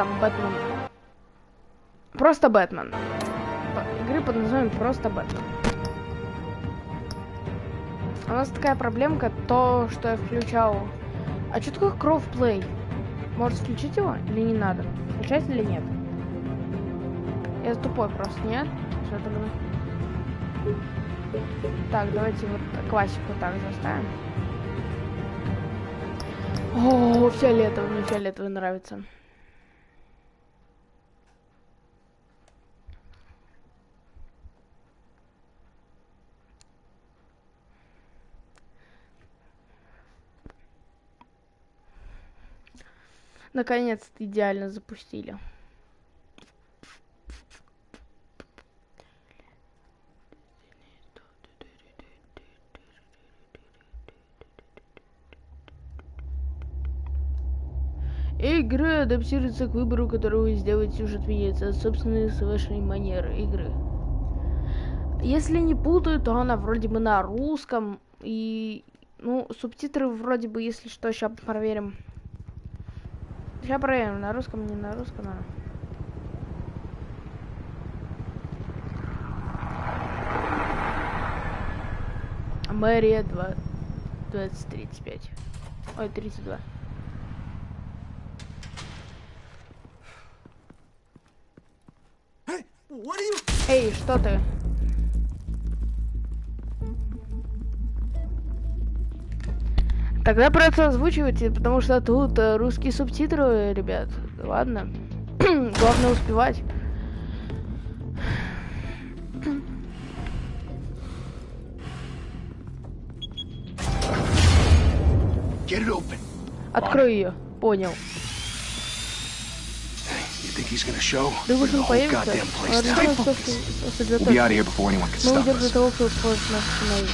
там Бэтмен. Просто Бэтмен. Игры под названием просто Бэтмен. У нас такая проблемка, то, что я включал. А что такое кроссплей? Может включить его или не надо? Включать или нет? Я тупой просто, нет? Что тогда? Так, давайте вот классику так заставим. О, фиолетовый, мне фиолетовый нравится. Наконец-то идеально запустили. Игра адаптируется к выбору, который вы сделаете, сюжет меняется от собственной с вашей манеры игры. Если не путаю, то она вроде бы на русском. И, ну, субтитры вроде бы, если что, сейчас проверим. Сейчас проверим, на русском, не на русском, а. Мэрия 2035. Ой, 32. Эй, что ты? Тогда просто озвучивайте, потому что тут русские субтитры, ребят. Ладно. Главное успевать. Открой ее. Понял. Думаешь, он появится? Мы уйдем до того, кто сможет нас остановить.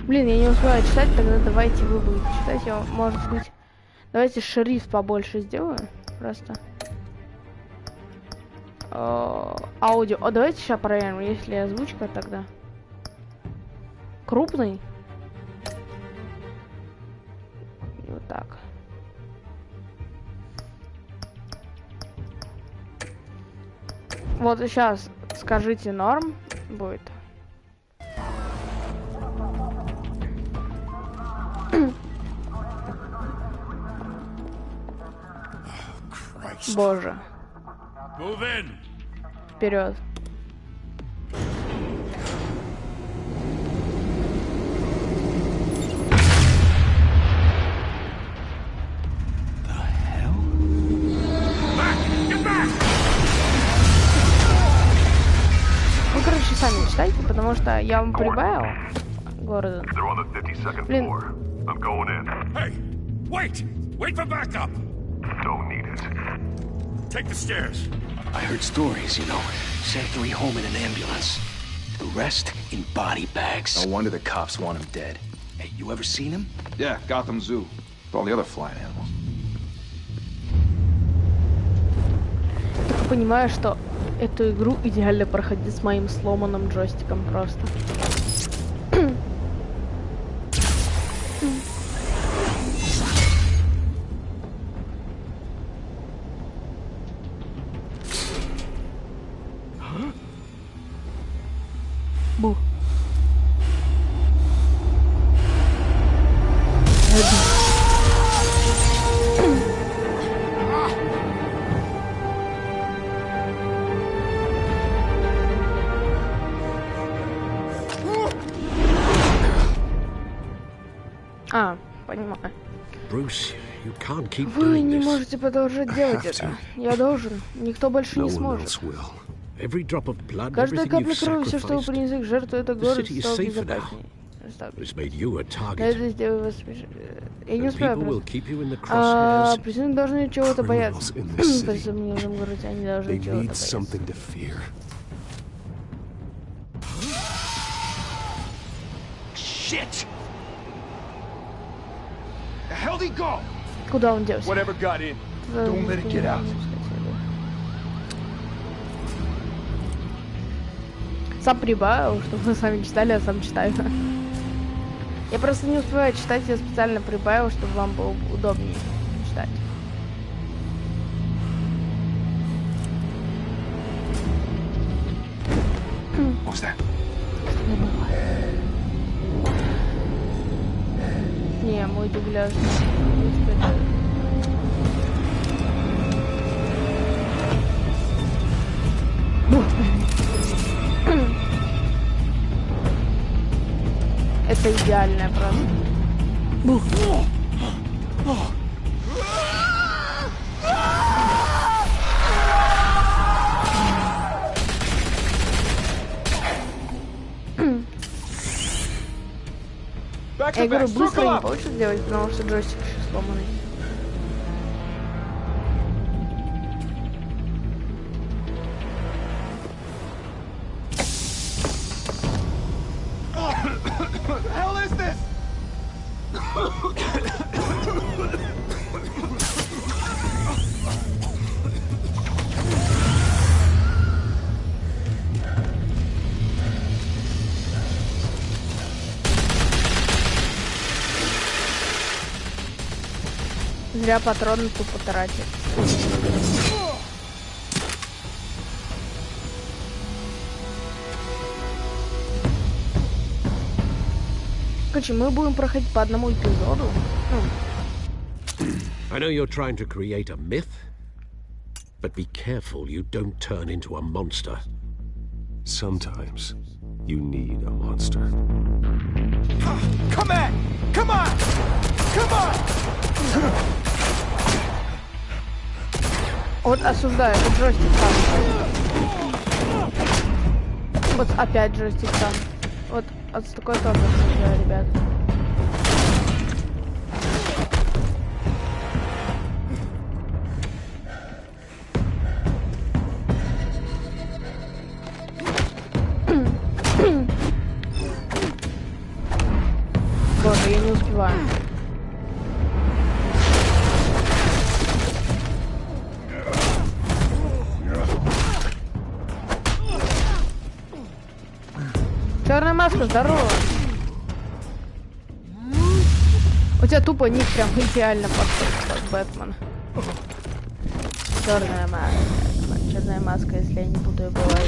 Блин, я не успеваю читать, тогда давайте вы будете читать. Я, может быть... Давайте шрифт побольше сделаю. Просто. Аудио. О, давайте сейчас проверим, если озвучка тогда. Крупный. И вот так. Вот сейчас скажите норм будет. Боже. Вперед. Ну, короче, сами читайте, потому что я вам прибавил города. Блин. Wait for backup. Don't need it. Take the stairs. I heard stories, you know. Sent 3 home in an ambulance. The rest in body bags. No wonder the cops want him dead. Hey, you ever seen him? Yeah, Gotham Zoo. With all the other flying animals. Только понимаю, что эту игру идеально проходить с моим сломанным джойстиком просто. Бу. А, понимаю. Вы не можете продолжать делать это. Я должен. Никто больше не сможет. Каждая капля крови, все, что вы принесли к жертву, это город стал безопаснее. Это сделает вас... Я не успеваю. Причины должны чего-то бояться. В этом городе они должны чего-то бояться. Куда он делся? Сам прибавил, чтобы вы сами читали, а сам читаю. Я просто не успеваю читать, я специально прибавил, чтобы вам было удобнее читать. was that? Не, мой дубляж. Это идеальная просто. Бух. Я говорю, быстро не получится сделать, потому что джойстик еще сломанный. Зря патроны тупо тратить. Короче, мы будем проходить по одному эпизоду. I know you're trying to create a myth, but be careful you don't turn into a monster. Sometimes you need a monster. Come on! Come on! Come on! Вот осуждаю, это джойстик там. Вот опять джойстик там. Вот от такой тоже осуждаю, ребят. Боже, я не успеваю. Черная маска, здорово. У тебя тупо ник прям идеально подходит под Бэтмена. Черная маска. Черная маска, если я не путаю, была.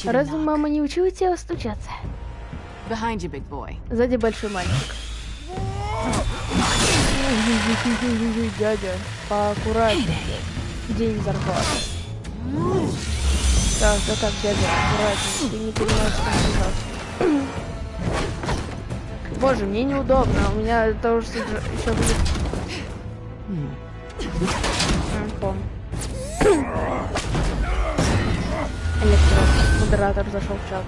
Разве мама не учила тебя стучаться? Сзади большой мальчик. Дядя, поаккуратнее. День зарплаты. Так, да так, дядя, аккуратнее. Ты не понимаешь, что он. Боже, мне неудобно. У меня того, что еще будет. Модератор зашел в чат.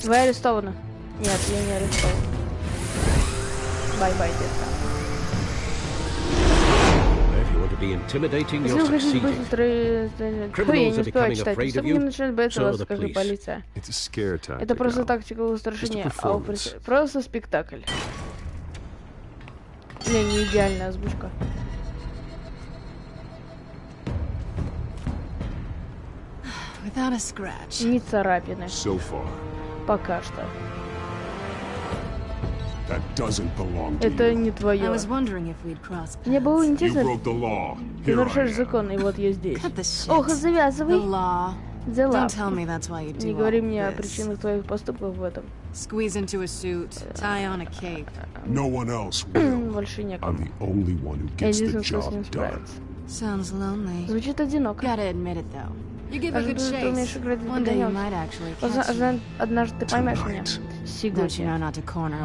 Вы арестованы. Нет, я не арестован. Бай-бай, детка. Если вы хотите быть я не успеваю читать. Особенно начинает бояться вас, как и полиция. Это просто тактика устрашения, просто спектакль. Не идеальная озвучка. Ни царапины. Пока что. Это не твое. Мне было интересно. Ты нарушаешь закон, и вот я здесь. Ох, завязывай. Дела. Не говори мне о причинах твоих поступков в этом. Больше некому. Я единственный, кто с ним справится. Звучит одиноко. Ожидаю, ты умеешь играть в погонялки. Однажды ты поймешь меня. Сегодня.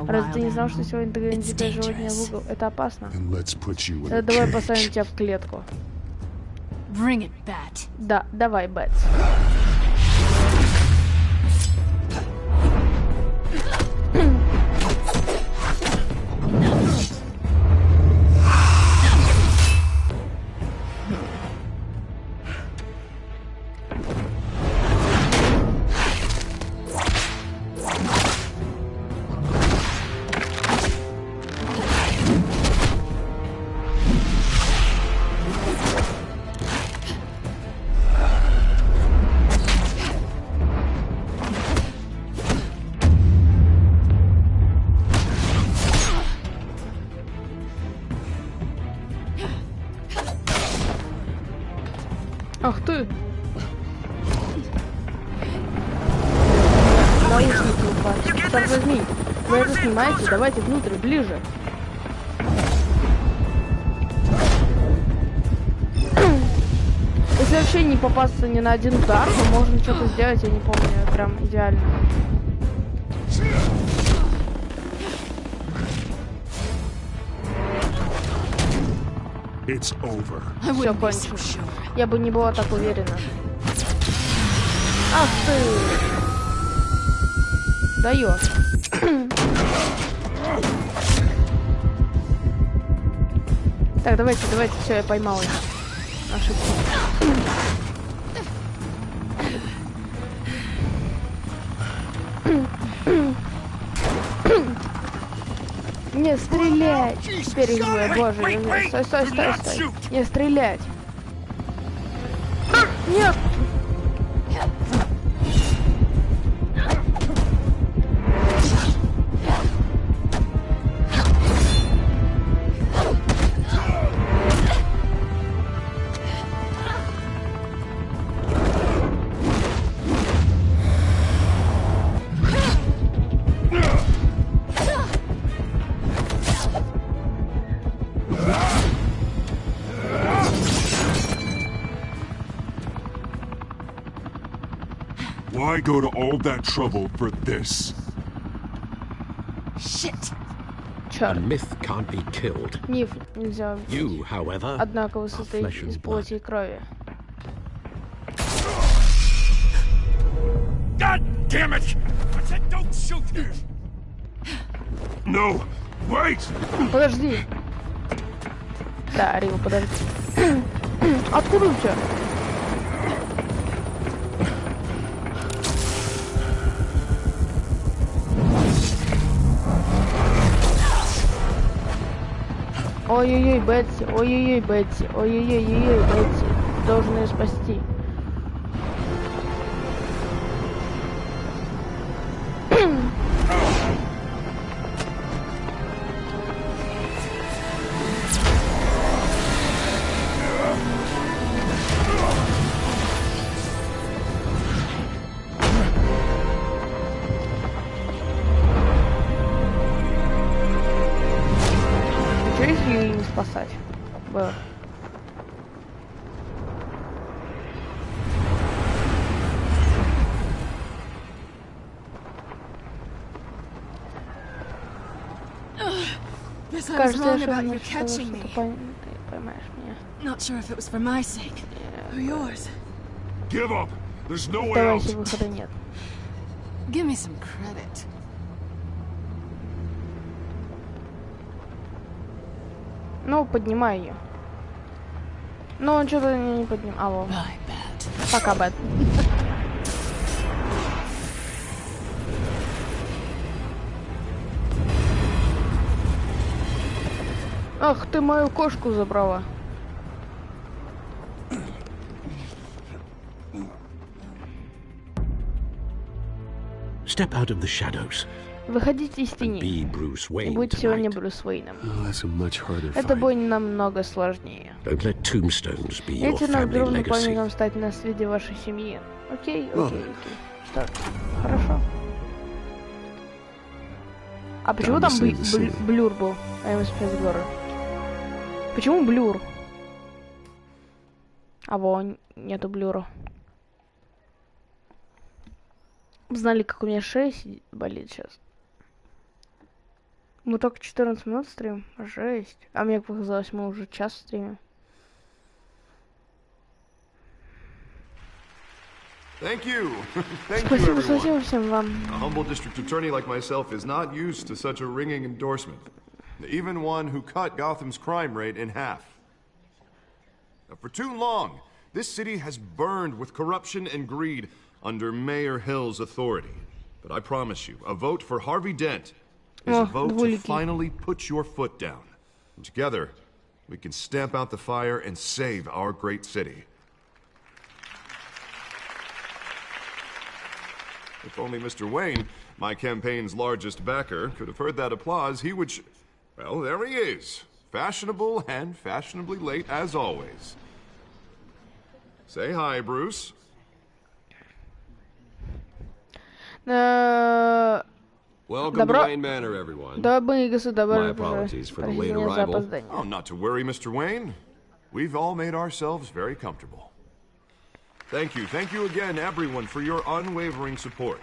Разве ты не знал, что сегодня ты гонишь животное в угол? Это опасно. Давай посадим тебя в клетку. Да, давай, Бэт. Ах ты! Наушники упали. Черт возьми! Вы это снимаете? Давайте внутрь, ближе. Если вообще не попасться ни на один удар, то можно что-то сделать, я не помню, прям идеально. Все кончено. Я бы не была так уверена. Ах ты! Даешь. Так, давайте, все, я поймал их. Ошибку. Не стрелять! Теперь их двое, боже, стой! Не стрелять! Нет! Why go to all that trouble for this? Shit. A myth can't be killed. Миф нельзя убить. You, however, Однако вы состоите из плоти и крови. God damn it! I said don't shoot here. No, wait! Подожди. Да, Рил, подожди. Откуда у тебя? Ой-ой-ой, Бетси, ой-ой-ой, Бетси, ой-ой-ой, Бетси. Должен ее спасти. Спасать. Было. Кажется, я поймаешь меня. Not sure if it was for my sake or yours. Give up. There's no way out. Выхода нет. Give me some credit. Ну, поднимай ее. Но он что-то не поднимал. Алло. Пока, Бет. Ах, ты мою кошку забрала. Step out of the shadows. Выходите из тени. И будьте сегодня Брюс Уэйном. Это бой намного сложнее. Эти надгробные памятникам стать наследием вашей семьи. Окей. Что? Хорошо. А почему там блюр был? Почему блюр? А вон, нету блюра. Знали, как у меня шея болит сейчас. Мы только 14 минут стримим. Жесть. А мне показалось, мы уже час стримим. Спасибо всем вам. A humble district attorney like myself is not used to such a ringing endorsement. Even one who cut Gotham's crime rate in half. For too long, this city has burned with corruption and greed under Mayor Hill's authority. But I promise you, a vote for Harvey Dent is a vote to finally put your foot down. And together, we can stamp out the fire and save our great city. If only Mr. Wayne, my campaign's largest backer, could have heard that applause, he would... Well, there he is. Fashionable and fashionably late, as always. Say hi, Bruce. Welcome to Wayne Manor, everyone. Дамы и господа, My apologies for the late arrival. Oh, not to worry, Mr. Wayne. We've all made ourselves very comfortable. Thank you again, everyone, for your unwavering support.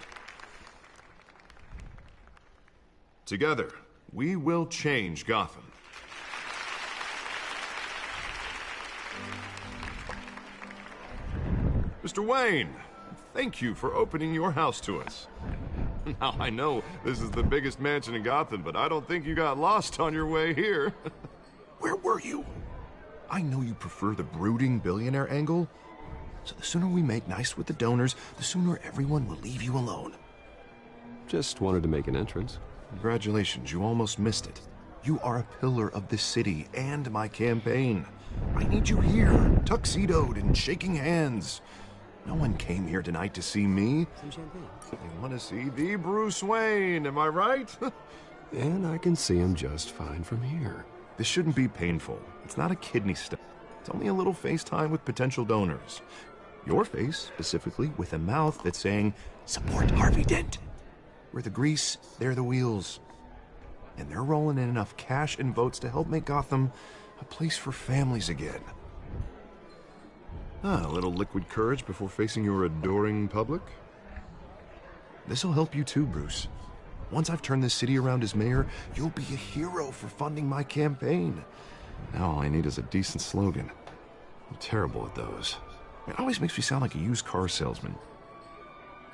Together, we will change Gotham. Mr. Wayne, thank you for opening your house to us. Now, I know this is the biggest mansion in Gotham, but I don't think you got lost on your way here. Where were you? I know you prefer the brooding billionaire angle, so the sooner we make nice with the donors, the sooner everyone will leave you alone. Just wanted to make an entrance. Congratulations, you almost missed it. You are a pillar of this city and my campaign. I need you here, tuxedoed and shaking hands. No one came here tonight to see me. Some champagne. They want to see the Bruce Wayne, am I right? And I can see him just fine from here. This shouldn't be painful. It's not a kidney stone. It's only a little FaceTime with potential donors. Your face, specifically, with a mouth that's saying, support Harvey Dent. We're the grease, they're the wheels. And they're rolling in enough cash and votes to help make Gotham a place for families again. A little liquid courage before facing your adoring public. This'll help you too, Bruce. Once I've turned this city around as mayor, you'll be a hero for funding my campaign. Now all I need is a decent slogan. I'm terrible at those. It always makes me sound like a used car salesman.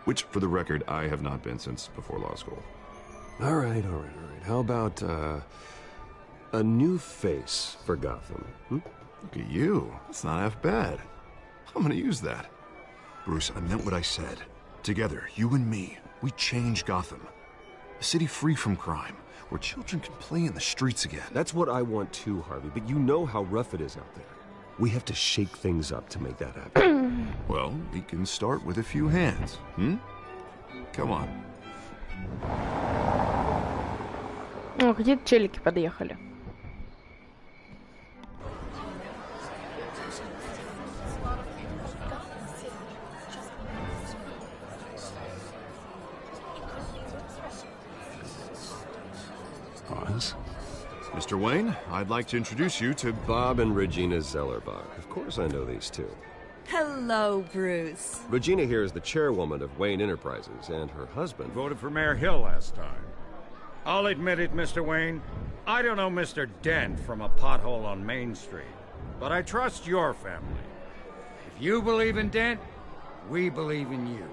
Which, for the record, I have not been since before law school. All right. How about, a new face for Gotham? Look at you. That's not half bad. I'm gonna use that. Bruce, I meant what I said. Together, you and me, we change Gotham. A city free from crime, where children can play in the streets again. That's what I want too, Harvey, but you know how rough it is out there. We have to shake things up to make that happen. Well, we can start with a few hands, Come on. О, какие-то челики подъехали. Mr. Wayne, I'd like to introduce you to Bob and Regina Zellerbach. Of course I know these two. Hello, Bruce. Regina here is the chairwoman of Wayne Enterprises, and her husband Voted for Mayor Hill last time. I'll admit it, Mr. Wayne. I don't know Mr. Dent from a pothole on Main Street, but I trust your family. If you believe in Dent, we believe in you.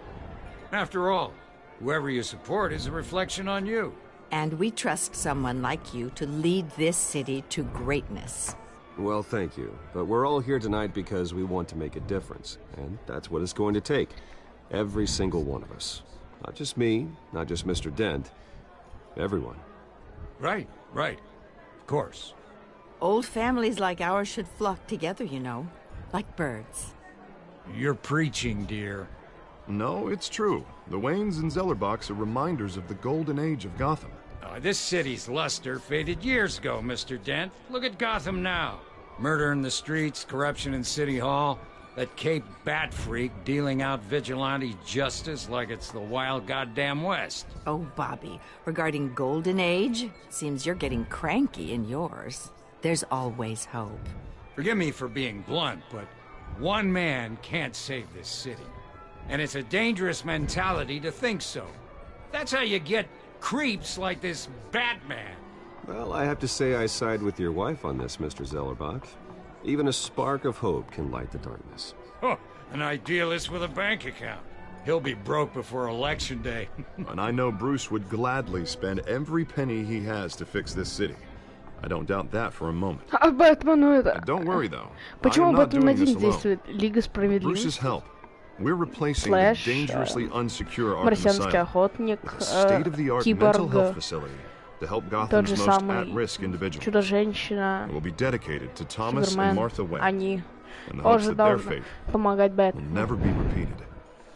After all, whoever you support is a reflection on you. And we trust someone like you to lead this city to greatness. Well, thank you. But we're all here tonight because we want to make a difference. And that's what it's going to take. Every single one of us. Not just me, not just Mr. Dent. Everyone. Right. Of course. Old families like ours should flock together, you know. Like birds. You're preaching, dear. No, it's true. The Waynes and Zellerbachs are reminders of the golden age of Gotham. This city's luster faded years ago, Mr. Dent. Look at Gotham now. Murder in the streets, corruption in City Hall, that Cape Bat freak dealing out vigilante justice like it's the wild goddamn West. Oh, Bobby, regarding Golden Age, seems you're getting cranky in yours. There's always hope. Forgive me for being blunt, but one man can't save this city. And it's a dangerous mentality to think so. That's how you get creeps like this Batman. Well, I have to say I side with your wife on this, Mr. Zellerbach. Even a spark of hope can light the darkness. Oh, an idealist with a bank account. He'll be broke before Election Day. And I know Bruce would gladly spend every penny he has to fix this city. I don't doubt that for a moment. А Бэтмену это... Don't worry, though. Почему I am not Бэтмен doing this один alone. действует? Лига Bruce's Справедливости, help. We're replacing Flash, the dangerously unsecure Arkham Марсианский Asylum охотник, with a state-of-the-art mental health Киборг, facility to help тот Gotham's же most самый at-risk individuals. Чудо-женщина, It will be dedicated to Thomas and Супермен, Martha Wayne, они in the hopes тоже that their должны fate помогать will Бэтмену. never be repeated.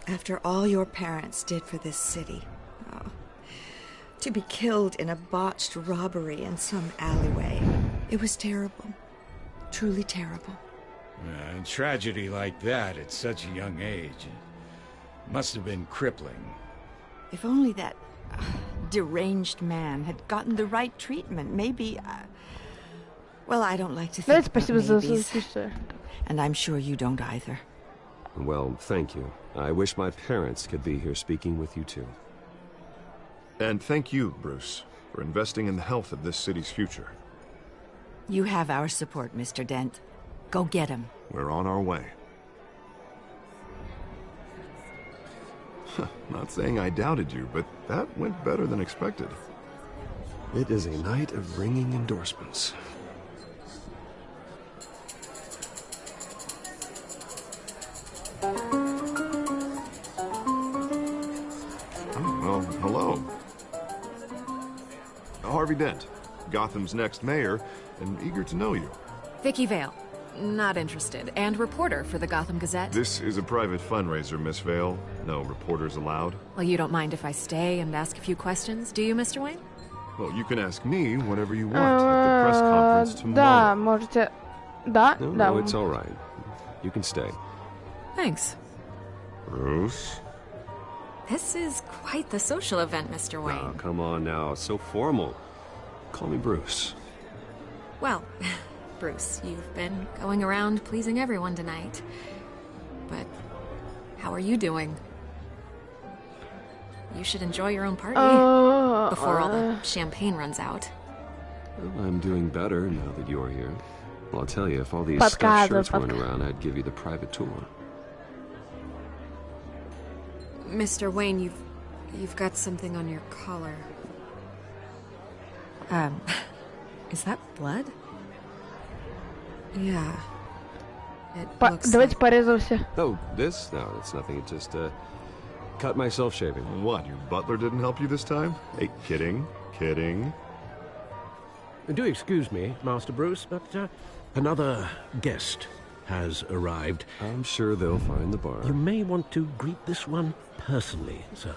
After all your parents did for this city, to be killed in a botched robbery in some alleyway, it was terrible. Truly terrible. A tragedy like that at such a young age must have been crippling. If only that deranged man had gotten the right treatment, maybe... well, I don't like to think about maybes. And I'm sure you don't either. Well, thank you. I wish my parents could be here speaking with you too. And thank you, Bruce, for investing in the health of this city's future. You have our support, Mr. Dent. Go get him. We're on our way. Not saying I doubted you, but that went better than expected. It is a night of ringing endorsements. Well, hello. Harvey Dent, Gotham's next mayor, and eager to know you. Vicky Vale. Not interested. And reporter for the Gotham Gazette. This is a private fundraiser, Miss Vale. No reporters allowed. Well, you don't mind if I stay and ask a few questions, do you, Mr. Wayne? Well, you can ask me whatever you want at the press conference tomorrow. Да, можете... Да, No, да. no, it's all right. You can stay. Thanks. Bruce? This is quite the social event, Mr. Wayne. Oh, come on now. It's so formal. Call me Bruce. Well, Bruce, you've been going around pleasing everyone tonight. But how are you doing? You should enjoy your own party before all the champagne runs out. Well, I'm doing better now that you're here. Well, I'll tell you, if all these stuffed shirts weren't around, I'd give you the private tour. Mr. Wayne, you've got something on your collar. Is that blood? Yeah. Давайте порезаемся. Oh, this? No, it's nothing. It just, cut myself shaving. What, your butler didn't help you this time? Hey, kidding. Kidding. Do excuse me, Master Bruce, but another guest has arrived. I'm sure they'll find the bar. You may want to greet this one personally, sir.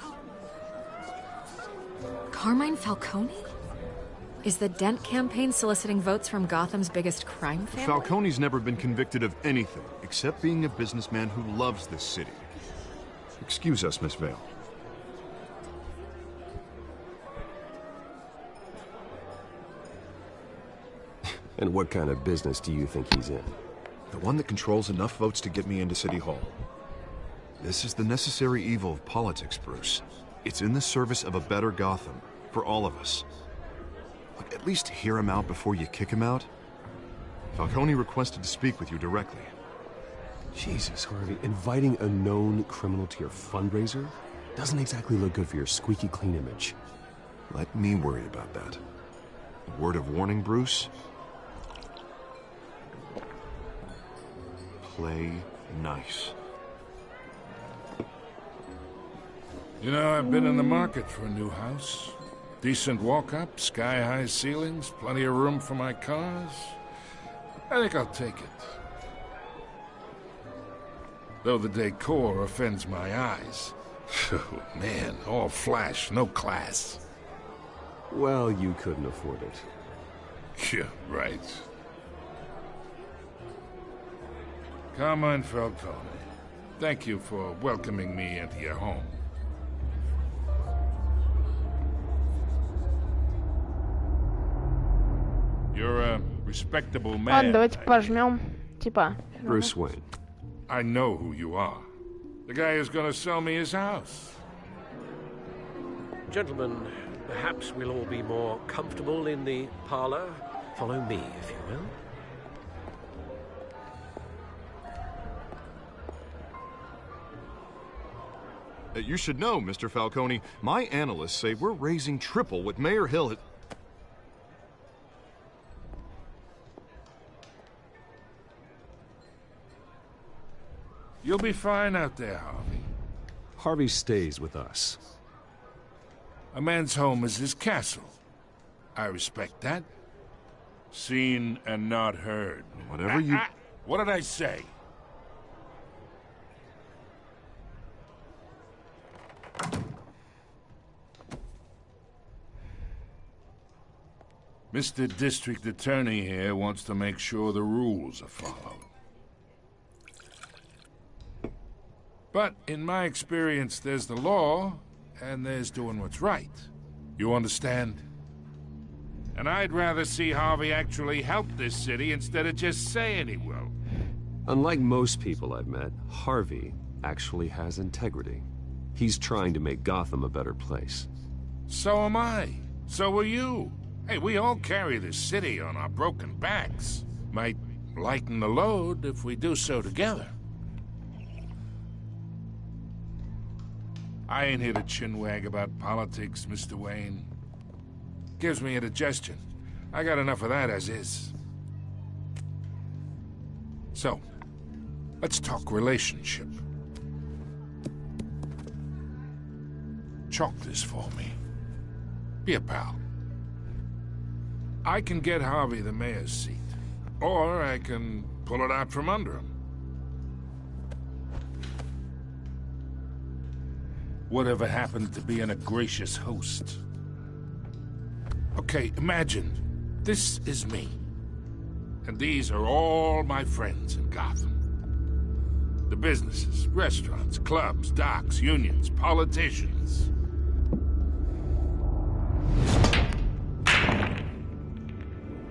Carmine Falcone? Is the Dent campaign soliciting votes from Gotham's biggest crime family? Falcone's never been convicted of anything, except being a businessman who loves this city. Excuse us, Miss Vale. And what kind of business do you think he's in? The one that controls enough votes to get me into City Hall. This is the necessary evil of politics, Bruce. It's in the service of a better Gotham, for all of us. Look, at least hear him out before you kick him out. Falcone requested to speak with you directly. Jesus, Harvey, inviting a known criminal to your fundraiser doesn't exactly look good for your squeaky clean image. Let me worry about that. A word of warning, Bruce? Play nice. You know, I've been in the market for a new house. Decent walk-up, sky-high ceilings, plenty of room for my cars. I think I'll take it. Though the decor offends my eyes. Oh, man, all flash, no class. Well, you couldn't afford it. Yeah, right. Carmine Falcone, thank you for welcoming me into your home. You're a respectable man. Ладно, давайте пожмем. Типа. Bruce Wayne. I know who you are. The guy who's gonna sell me his house. Gentlemen, perhaps we'll all be more comfortable in the parlor. Follow me, if you will. You should know, Mr. Falcone, my analysts say we're raising triple what Mayor Hill had... You'll be fine out there, Harvey. Harvey stays with us. A man's home is his castle. I respect that. Seen and not heard. Whatever you... What did I say? Mr. District Attorney here wants to make sure the rules are followed. But in my experience, there's the law, and there's doing what's right. You understand? And I'd rather see Harvey actually help this city instead of just saying he will. Unlike most people I've met, Harvey actually has integrity. He's trying to make Gotham a better place. So am I. So are you. Hey, we all carry this city on our broken backs. Might lighten the load if we do so together. I ain't here to chinwag about politics, Mr. Wayne. Gives me indigestion. I got enough of that as is. So, let's talk relationship. Chalk this for me. Be a pal. I can get Harvey the mayor's seat, or I can pull it out from under him. Whatever happened to being a gracious host? Okay, imagine, this is me. And these are all my friends in Gotham. The businesses, restaurants, clubs, docks, unions, politicians.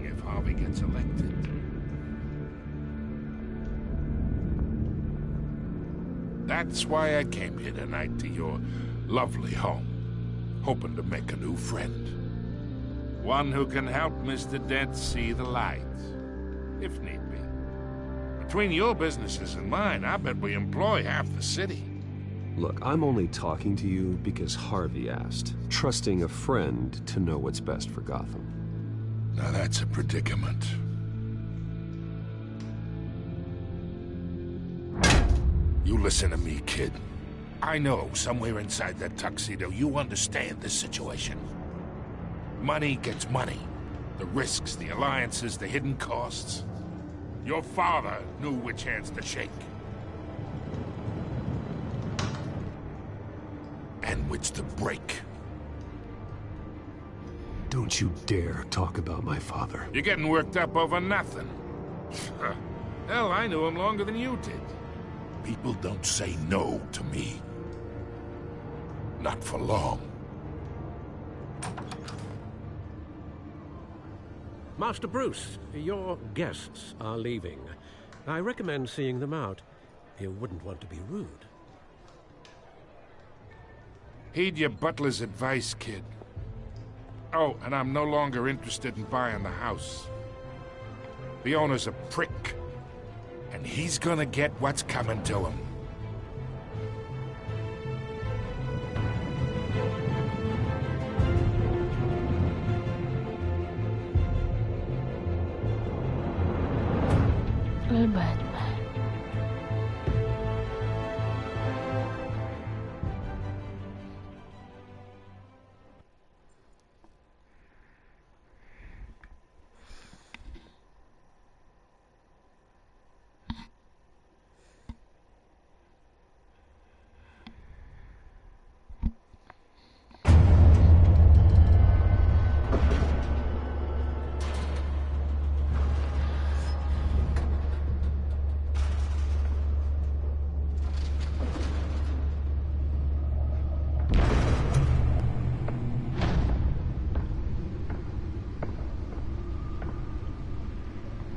If Harvey gets elected. That's why I came here tonight to your lovely home, hoping to make a new friend. One who can help Mr. Dent see the light, if need be. Between your businesses and mine, I bet we employ half the city. Look, I'm only talking to you because Harvey asked, trusting a friend to know what's best for Gotham. Now that's a predicament. You listen to me, kid. I know somewhere inside that tuxedo you understand this situation. Money gets money. The risks, the alliances, the hidden costs. Your father knew which hands to shake. And which to break. Don't you dare talk about my father. You're getting worked up over nothing. Hell, I knew him longer than you did. People don't say no to me. Not for long. Master Bruce, your guests are leaving. I recommend seeing them out. You wouldn't want to be rude. Heed your butler's advice, kid. Oh, and I'm no longer interested in buying the house. The owner's a prick. And he's gonna get what's coming to him. Batman.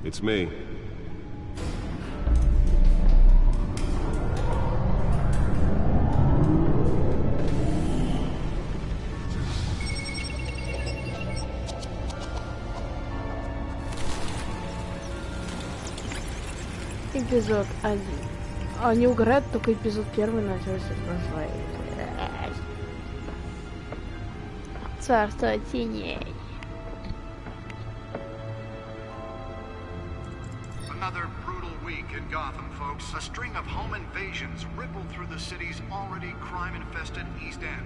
It's me. Эпизод 1. Они угорают, только эпизод 1 начался прошлый. Царство теней. Another brutal week in Gotham, folks. A string of home invasions rippled through the city's already crime-infested East End.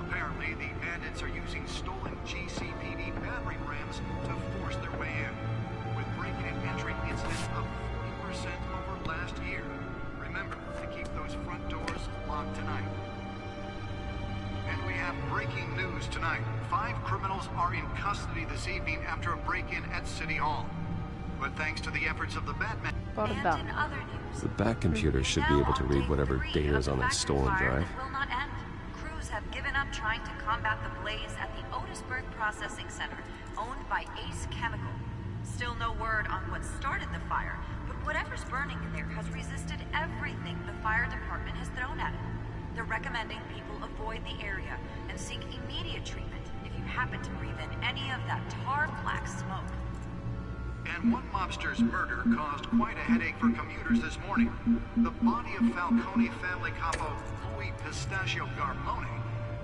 Apparently, the bandits are using stolen GCPD battering rams to force their way in, with breaking and entering incidents of 40% over last year. Remember to keep those front doors locked tonight. And we have breaking news tonight. 5 criminals are in custody this evening after a break-in at City Hall. But thanks to the efforts of the Batman... The Bat computer should be able to read whatever data is on that stolen drive. Crews have given up trying to combat the blaze at the Otisburg Processing Center, owned by Ace Chemical. Still no word on what started the fire, but whatever's burning in there has resisted everything the fire department has thrown at it. They're recommending people avoid the area and seek immediate treatment if you happen to breathe in any of that tar black smoke. And one mobster's murder caused quite a headache for commuters this morning. The body of Falcone family capo Louis Pistachio Garmone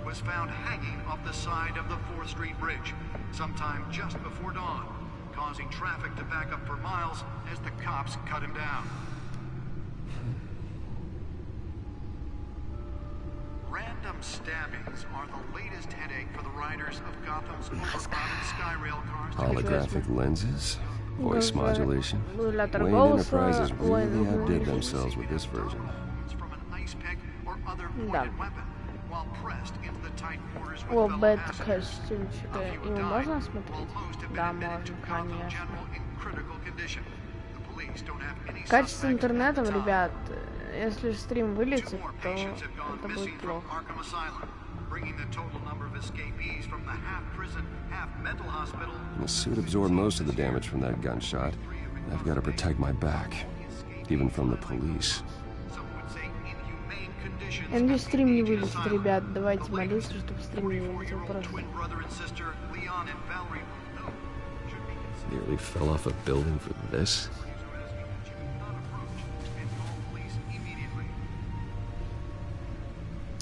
was found hanging off the side of the 4th Street Bridge sometime just before dawn, causing traffic to back up for miles as the cops cut him down. Random stabbings are the latest headache for the riders of Gotham's overcrowded Skyrail cars. Holographic lenses, voice modulation. Wayne Enterprises really outdid themselves with this version. From an ice pick or other pointed weapon, while pressed into the tight quarters with О, fellow Бэт passengers. костюмчика. Его можно смотреть? Да, можно, конечно. Качество интернета, ребят, если стрим вылетит, то это будет плохо. The suit absorbed most of the damage from that gunshot. I've got to protect my back, even from the police. Я надеюсь, стрим не вылетит, ребят. Давайте молиться, чтобы стрим не вылетел просто. Nearly fell off a building for this.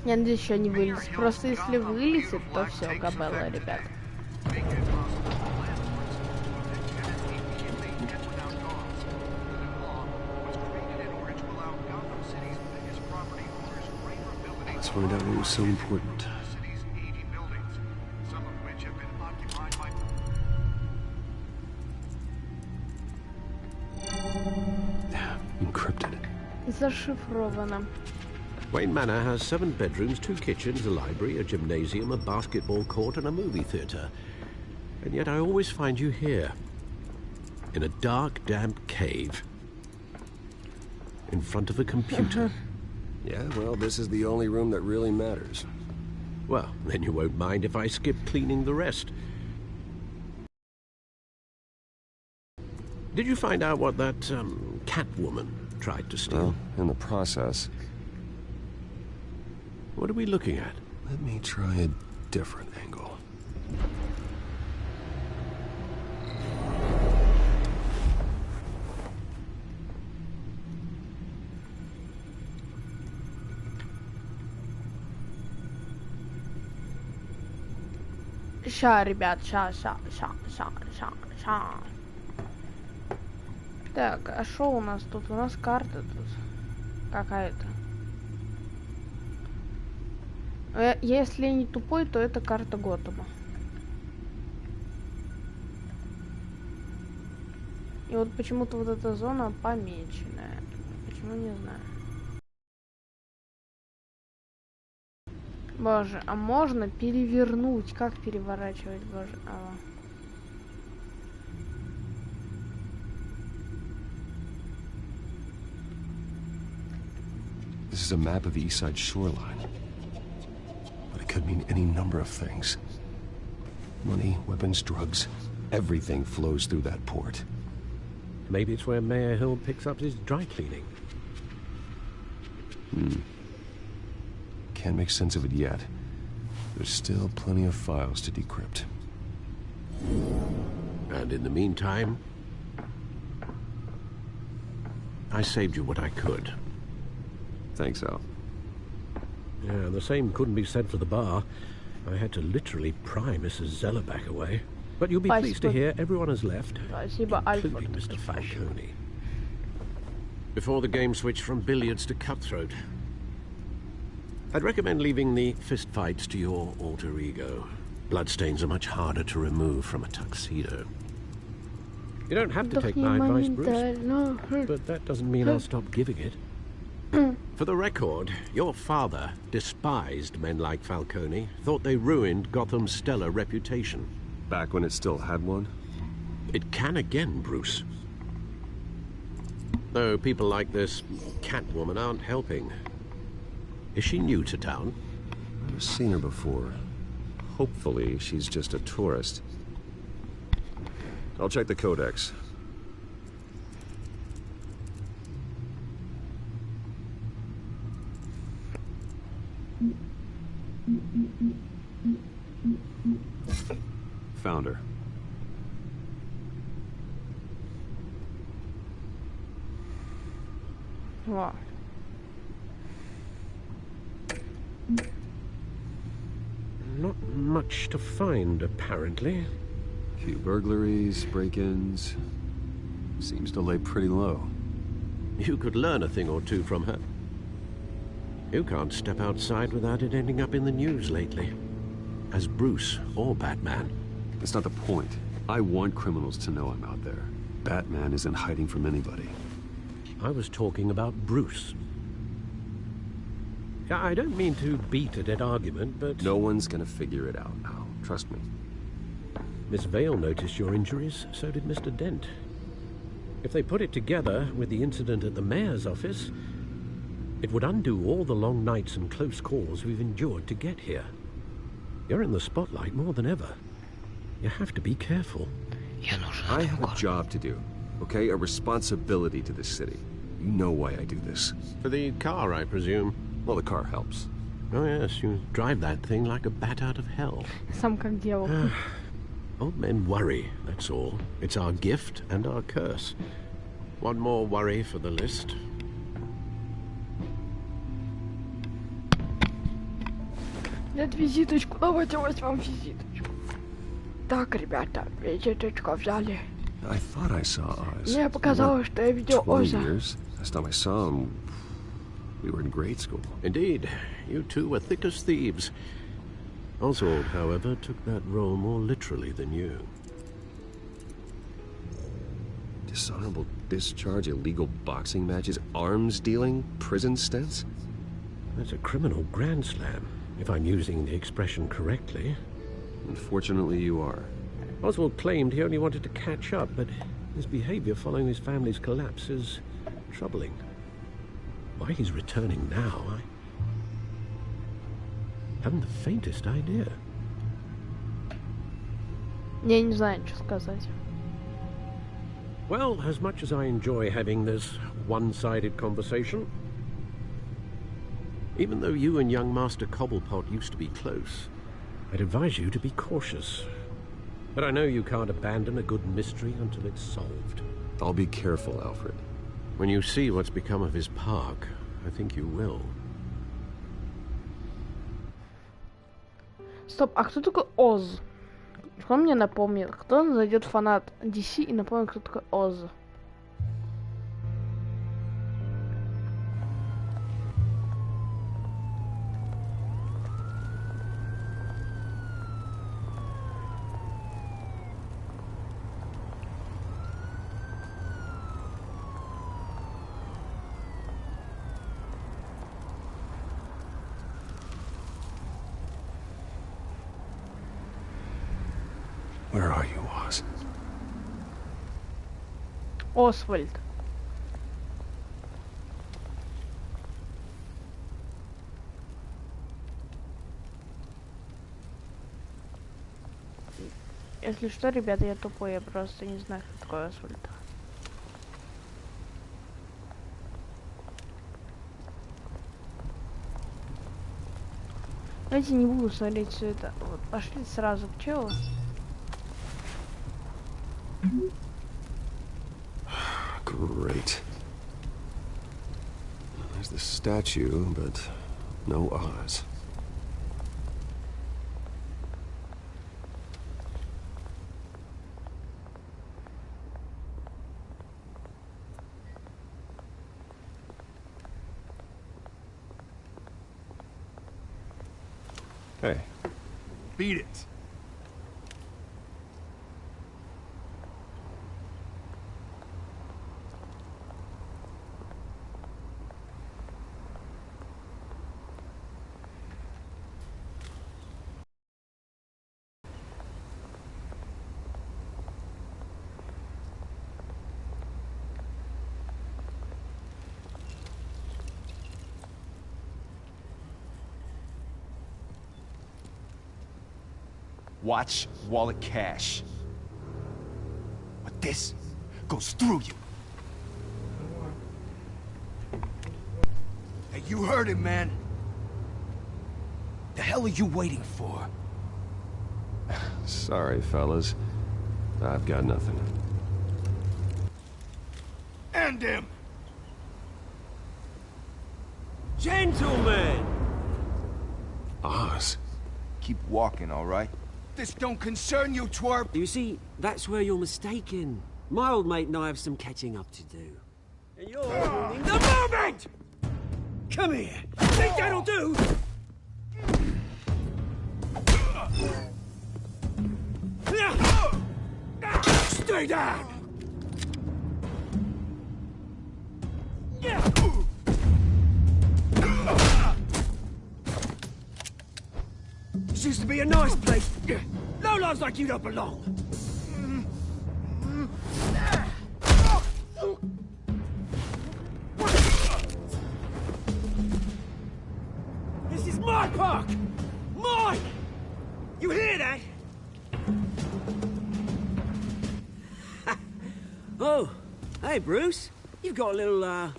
Я надеюсь, еще не вылетит. Просто если вылетит, то все, габелла, ребят. Let's find out what was so important. Encrypted. Зашифровано. Wayne Manor has 7 bedrooms, 2 kitchens, a library, a gymnasium, a basketball court, and a movie theatre. And yet I always find you here, in a dark, damp cave, in front of a computer. Yeah, well, this is the only room that really matters. Well, then you won't mind if I skip cleaning the rest. Did you find out what that, Catwoman tried to steal? Well, in the process. What are we looking at? Let me try a different angle. Ща, ребят, ща. Так, а что у нас тут? У нас карта тут какая-то. Если не тупой, то это карта Готэма. И вот почему-то вот эта зона помеченная. Почему, не знаю. Боже, а можно перевернуть? Как переворачивать, боже? This is a map of the east side shoreline. But it could mean any number of things. Money, weapons, drugs, everything flows through that port. Maybe it's where Mayor Hill picks up his dry cleaning. Can't make sense of it yet. There's still plenty of files to decrypt. And in the meantime, I saved you what I could. Thanks, Al. Yeah, the same couldn't be said for the bar. I had to literally pry Mrs. Zellerback away. But you'll be pleased to hear everyone has left, including Mr. Falcone. Before the game switched from billiards to cutthroat. I'd recommend leaving the fistfights to your alter ego. Bloodstains are much harder to remove from a tuxedo. You don't have to take my advice, Bruce, but that doesn't mean I'll stop giving it. For the record, your father despised men like Falcone, thought they ruined Gotham's stellar reputation. Back when it still had one? It can again, Bruce. Though people like this Catwoman aren't helping. Is she new to town? I've seen her before. Hopefully, she's just a tourist. I'll check the codex. Found her. Wow. Not much to find, apparently. Few burglaries, break-ins. Seems to lay pretty low. You could learn a thing or two from her. You can't step outside without it ending up in the news lately. As Bruce or Batman. That's not the point. I want criminals to know I'm out there. Batman isn't hiding from anybody. I was talking about Bruce. I don't mean to beat a dead argument, but... No one's gonna figure it out now. Trust me. Miss Vale noticed your injuries, so did Mr. Dent. If they put it together with the incident at the mayor's office, it would undo all the long nights and close calls we've endured to get here. You're in the spotlight more than ever. You have to be careful. I have a job to do, okay? A responsibility to this city. You know why I do this. For the car, I presume. Well, the car helps. Oh yes, you drive that thing like a bat out of hell. Сам как дьявол. Old men worry, that's all. It's our gift and our curse. One more worry for the list. Нет, визиточку, давайте возьмем визиточку. Так, ребята, визиточку взяли. I thought I saw Oz. Мне показалось, что я видел Оза. Last time I saw him, we were in grade school. Indeed, you two were thick as thieves. Oswald, however, took that role more literally than you. Dishonorable discharge, illegal boxing matches, arms dealing, prison stints? That's a criminal grand slam, if I'm using the expression correctly. Unfortunately, you are. Oswald claimed he only wanted to catch up, but his behavior following his family's collapse is troubling. Why he's returning now, I haven't the faintest idea. Я не знаю, что сказать. Well, as much as I enjoy having this one-sided conversation, even though you and young Master Cobblepot used to be close, I'd advise you to be cautious. But I know you can't abandon a good mystery until it's solved. I'll be careful, Alfred. When you see what's become of his park, I think you will. Стоп, а кто такой Оз? Кто мне напомнит? Кто зайдет фанат DC и напомнит, кто такой Оз? Where are you, Oz? Освальд. Если что, ребята, я тупой, я просто не знаю, кто такой Освальд. Давайте не буду смотреть все это. Вот, пошли сразу к челу. Great. There's the statue, but no Oz. Hey. Beat it. Watch wallet cash. But this goes through you. Hey, you heard him, man. The hell are you waiting for? Sorry, fellas. I've got nothing. End him! Gentlemen! Oz. Keep walking, all right? This don't concern you, twerp! You see, that's where you're mistaken. My old mate and I have some catching up to do. And you're ruining the moment! Come here! Think that'll do? Stay down! This used to be a nice place. No lives like you don't belong. This is my park! Mine! You hear that? Oh, hey, Bruce. You've got a little,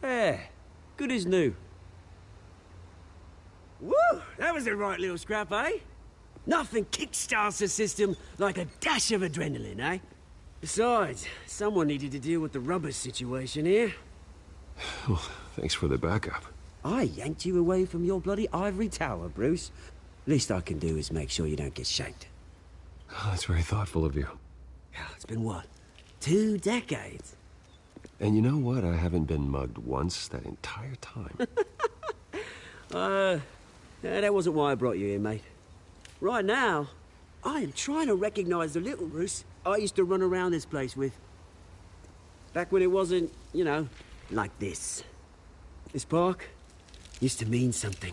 Yeah, good as new. Woo! That was a right little scrap, eh? Nothing kickstarts the system like a dash of adrenaline, eh? Besides, someone needed to deal with the rubber situation here. Well, thanks for the backup. I yanked you away from your bloody ivory tower, Bruce. Least I can do is make sure you don't get shanked. Oh, that's very thoughtful of you. It's been what? 2 decades? And you know what? I haven't been mugged once that entire time. That wasn't why I brought you here, mate. Right now, I am trying to recognize the little Bruce I used to run around this place with. Back when it wasn't, you know, like this. This park used to mean something.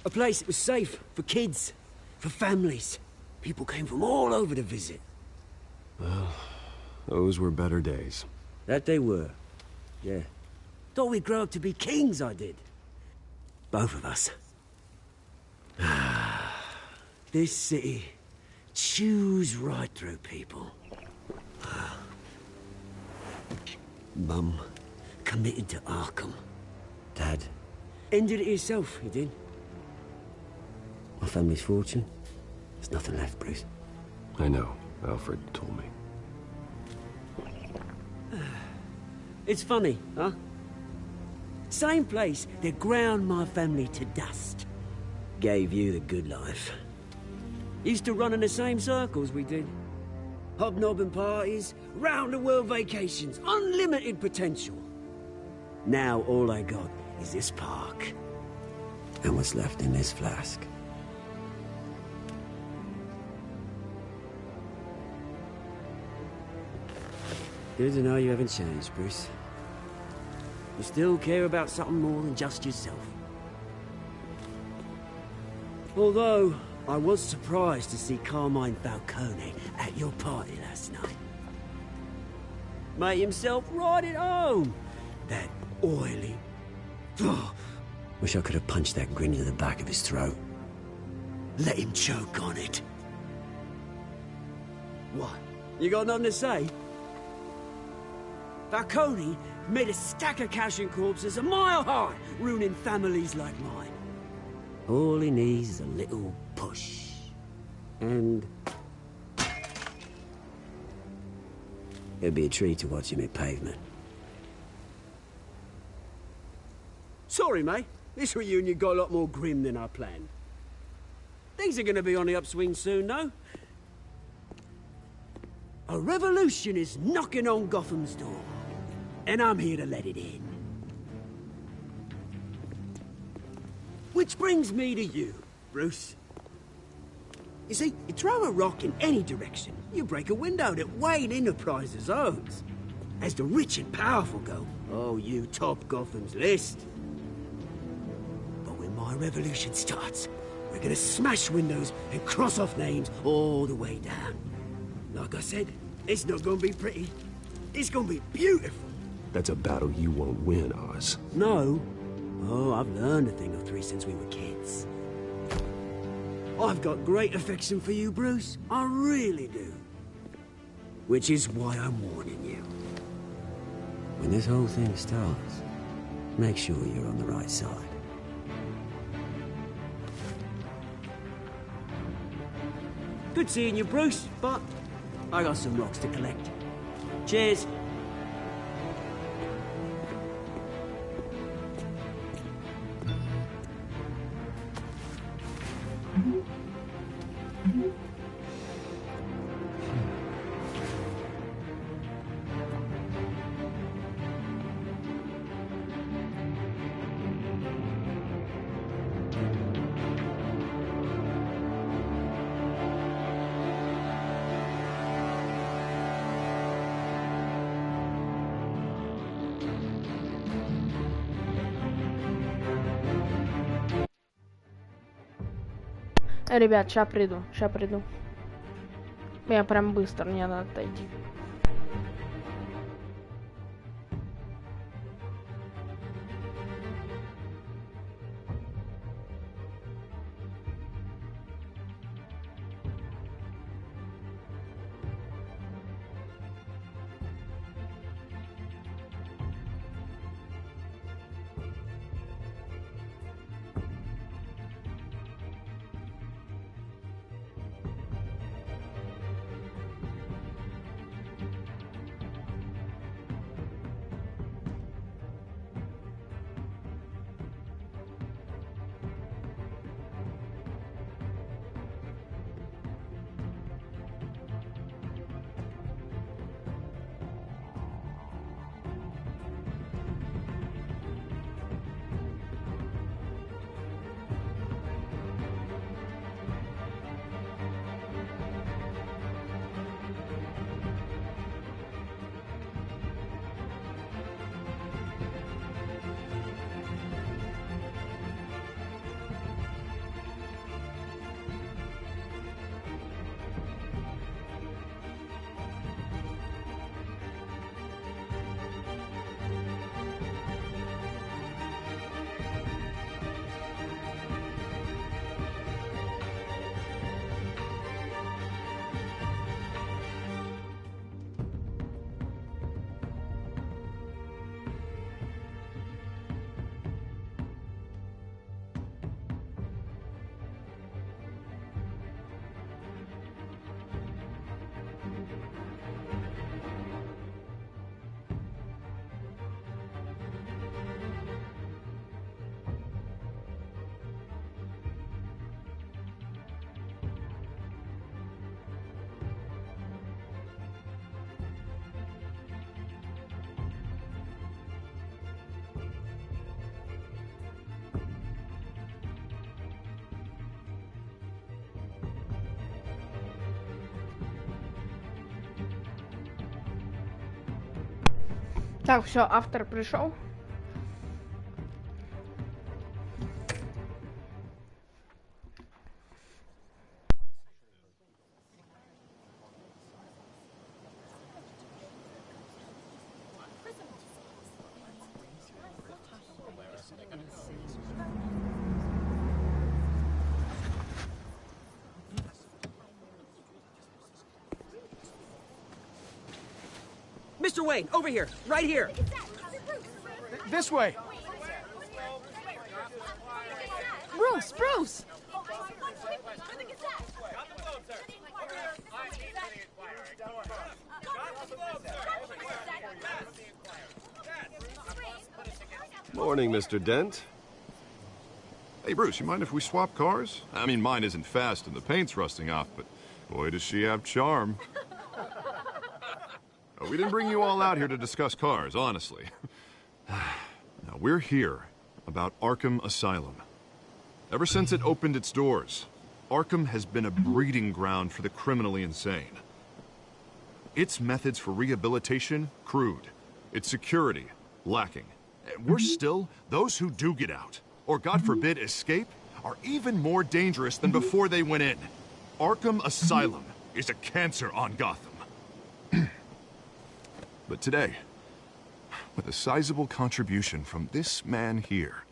A place that was safe for kids, for families. People came from all over to visit. Well, those were better days. That they were. Yeah. Thought we'd grow up to be kings, I did. Both of us. This city chews right through people. Mum committed to Arkham. Dad ended it himself, he did. My family's fortune, there's nothing left, Bruce. I know. Alfred told me. It's funny, huh? Same place that ground my family to dust. Gave you the good life. Used to run in the same circles we did. Hobnobbing parties, round-the-world vacations, unlimited potential. Now all I got is this park. And what's left in this flask. Good to know you haven't changed, Bruce. You still care about something more than just yourself. Although, I was surprised to see Carmine Falcone at your party last night. Made himself right at home. That oily... Wish I could have punched that grin into the back of his throat. Let him choke on it. What? You got nothing to say? Falcone made a stack of cash and corpses a mile high, ruining families like mine. All he needs is a little push. And... it'd be a treat to watch him hit pavement. Sorry, mate. This reunion got a lot more grim than I planned. Things are gonna be on the upswing soon, though. A revolution is knocking on Gotham's door. And I'm here to let it in. Which brings me to you, Bruce. You see, you throw a rock in any direction, you break a window that Wayne Enterprises owns. As the rich and powerful go, oh, you top Gotham's list. But when my revolution starts, we're gonna smash windows and cross off names all the way down. Like I said, it's not gonna be pretty. It's gonna be beautiful. That's a battle you won't win, Oz. No. Oh, I've learned a thing or three since we were kids. I've got great affection for you, Bruce. I really do. Which is why I'm warning you. When this whole thing starts, make sure you're on the right side. Good seeing you, Bruce, but I got some rocks to collect. Cheers. Ребят, ща приду. Я прям быстро, мне надо отойти. Так, все, автор пришел. Mr. Wayne, over here, right here. This way. Bruce! Morning, Mr. Dent. Hey, Bruce, you mind if we swap cars? I mean, mine isn't fast and the paint's rusting off, but boy, does she have charm. We didn't bring you all out here to discuss cars, honestly. Now, we're here about Arkham Asylum. Ever since it opened its doors, Arkham has been a breeding ground for the criminally insane. Its methods for rehabilitation, crude. Its security, lacking. Worse still, those who do get out, or God forbid escape, are even more dangerous than before they went in. Arkham Asylum is a cancer on Gotham. But today, with a sizable contribution from this man here,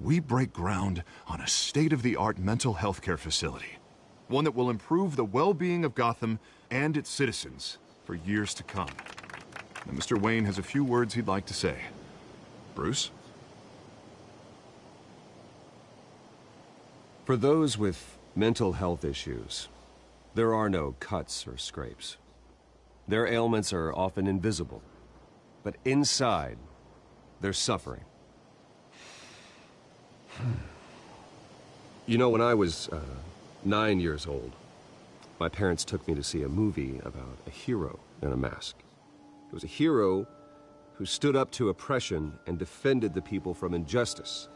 We break ground on a state-of-the-art mental health care facility. One that will improve the well-being of Gotham and its citizens for years to come. And Mr. Wayne has a few words he'd like to say. Bruce? For those with mental health issues, there are no cuts or scrapes. Their ailments are often invisible, but inside, they're suffering. You know, when I was 9 years old, my parents took me to see a movie about a hero in a mask. It was a hero who stood up to oppression and defended the people from injustice,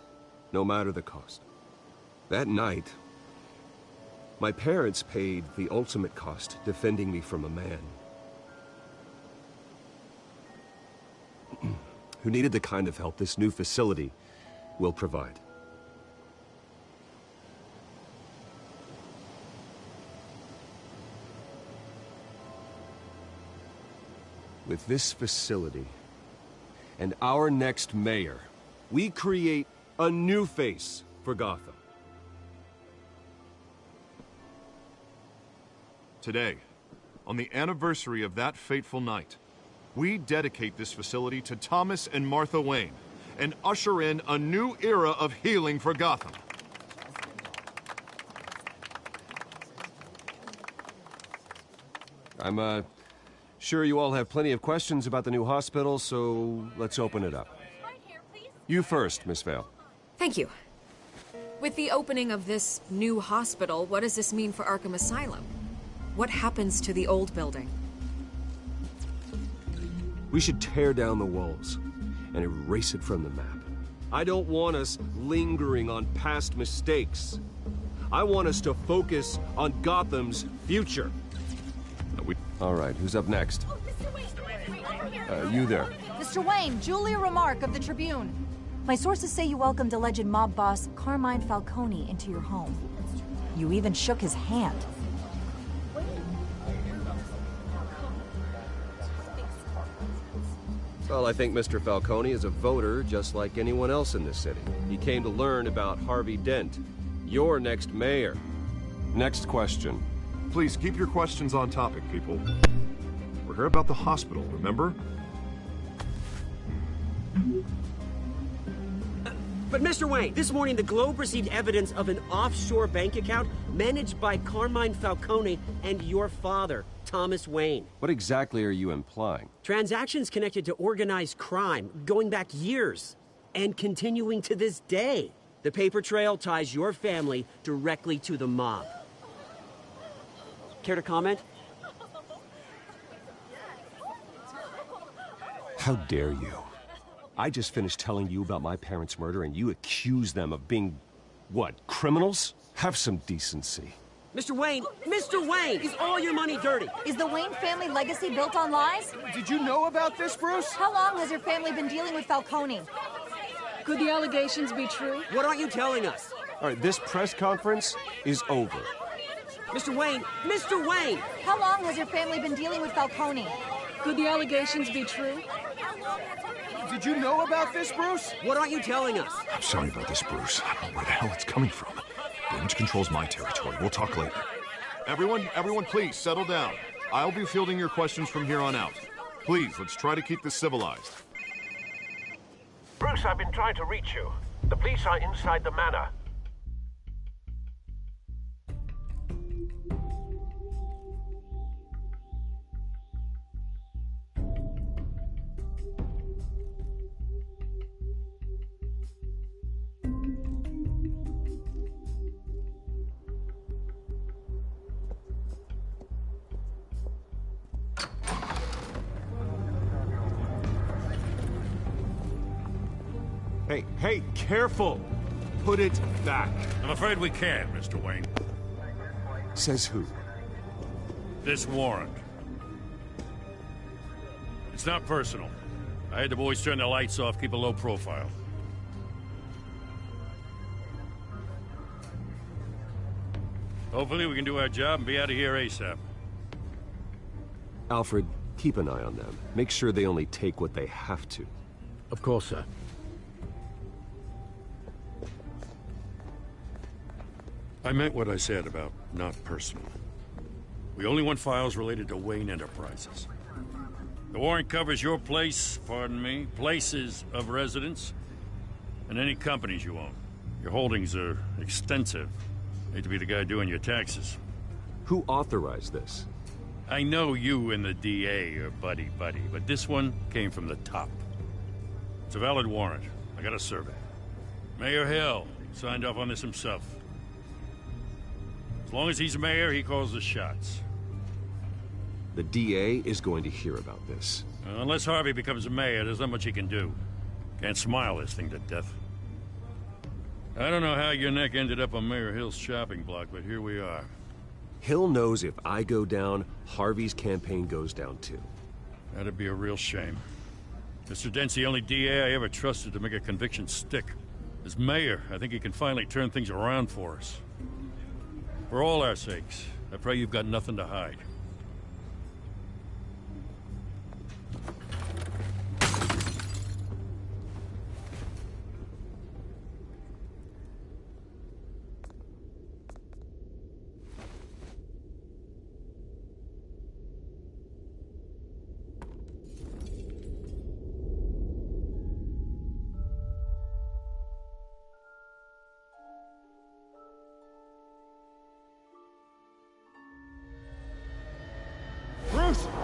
no matter the cost. That night, my parents paid the ultimate cost defending me from a man who needed the kind of help this new facility will provide. With this facility and our next mayor, we create a new face for Gotham. Today, on the anniversary of that fateful night, we dedicate this facility to Thomas and Martha Wayne and usher in a new era of healing for Gotham. I'm sure you all have plenty of questions about the new hospital, so let's open it up. You first, Miss Vale. Thank you. With the opening of this new hospital, what does this mean for Arkham Asylum? What happens to the old building? We should tear down the walls and erase it from the map. I don't want us lingering on past mistakes. I want us to focus on Gotham's future. All right, who's up next? You there. Mr. Wayne, Julia Remark of the Tribune. My sources say you welcomed alleged mob boss Carmine Falcone into your home. You even shook his hand. Well, I think Mr. Falcone is a voter just like anyone else in this city. He came to learn about Harvey Dent, your next mayor. Next question. Please keep your questions on topic, people. We're here about the hospital, remember? But Mr. Wayne, this morning the Globe received evidence of an offshore bank account managed by Carmine Falcone and your father, Thomas Wayne. What exactly are you implying? Transactions connected to organized crime, going back years, and continuing to this day. The paper trail ties your family directly to the mob. Care to comment? How dare you? I just finished telling you about my parents' murder and you accuse them of being, what, criminals? Have some decency. Mr. Wayne, is all your money dirty? Is the Wayne family legacy built on lies? Did you know about this, Bruce? How long has your family been dealing with Falcone? Could the allegations be true? What aren't you telling us? All right, this press conference is over. Mr. Wayne! How long has your family been dealing with Falcone? Could the allegations be true? Did you know about this, Bruce? What aren't you telling us? I'm sorry about this, Bruce. I don't know where the hell it's coming from. Damage control's my territory. We'll talk later. Everyone, please, settle down. I'll be fielding your questions from here on out. Please, let's try to keep this civilized. Bruce, I've been trying to reach you. The police are inside the manor. Hey, careful! Put it back. I'm afraid we can't, Mr. Wayne. Says who? This warrant. It's not personal. I had the boys turn the lights off, keep a low profile. Hopefully we can do our job and be out of here ASAP. Alfred, keep an eye on them. Make sure they only take what they have to. Of course, sir. I meant what I said about not personal. We only want files related to Wayne Enterprises. The warrant covers your place, pardon me, places of residence, and any companies you own. Your holdings are extensive. Hate to be the guy doing your taxes. Who authorized this? I know you and the DA are buddy-buddy, but this one came from the top. It's a valid warrant. I got a survey. Mayor Hill signed off on this himself. As long as he's mayor, he calls the shots. The DA is going to hear about this. Unless Harvey becomes mayor, there's not much he can do. Can't smile this thing to death. I don't know how your neck ended up on Mayor Hill's shopping block, but here we are. Hill knows if I go down, Harvey's campaign goes down too. That'd be a real shame. Mr. Dent's the only DA I ever trusted to make a conviction stick. As mayor, I think he can finally turn things around for us. For all our sakes, I pray you've got nothing to hide.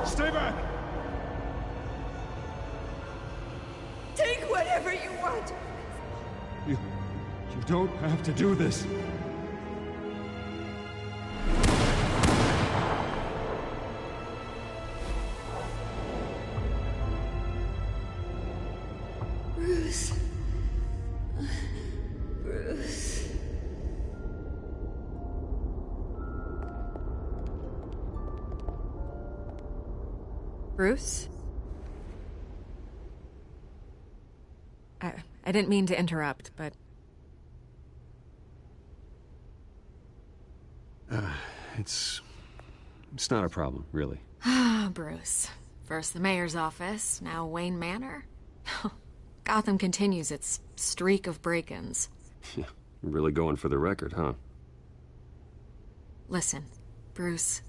Stay back! Take whatever you want! You don't have to do this. Bruce. Bruce. Bruce? I didn't mean to interrupt, but... It's not a problem, really. Ah, Bruce. First the mayor's office, now Wayne Manor. Gotham continues its streak of break-ins. Yeah, really going for the record, huh? Listen, Bruce.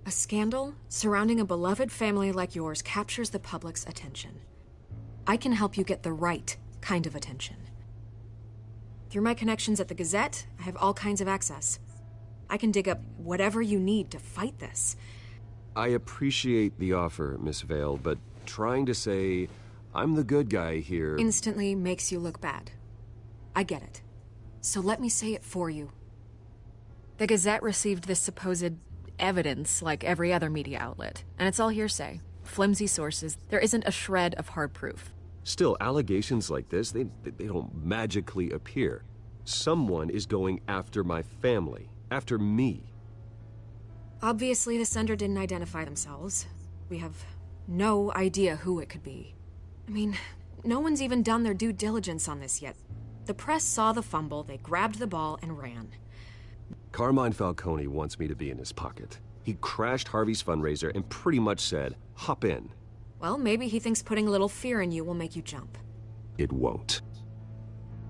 A scandal surrounding a beloved family like yours captures the public's attention. I can help you get the right kind of attention. Through my connections at the Gazette, I have all kinds of access. I can dig up whatever you need to fight this. I appreciate the offer, Miss Vale, but trying to say I'm the good guy here... instantly makes you look bad. I get it. So let me say it for you. The Gazette received this supposed evidence like every other media outlet, and it's all hearsay. Flimsy sources. There isn't a shred of hard proof. Still, allegations like this, they don't magically appear. Someone is going after my family, after me. Obviously, the sender didn't identify themselves. We have no idea who it could be. I mean, no one's even done their due diligence on this yet. The press saw the fumble, they grabbed the ball and ran. Carmine Falcone wants me to be in his pocket. He crashed Harvey's fundraiser and pretty much said, hop in. Well, maybe he thinks putting a little fear in you will make you jump. It won't.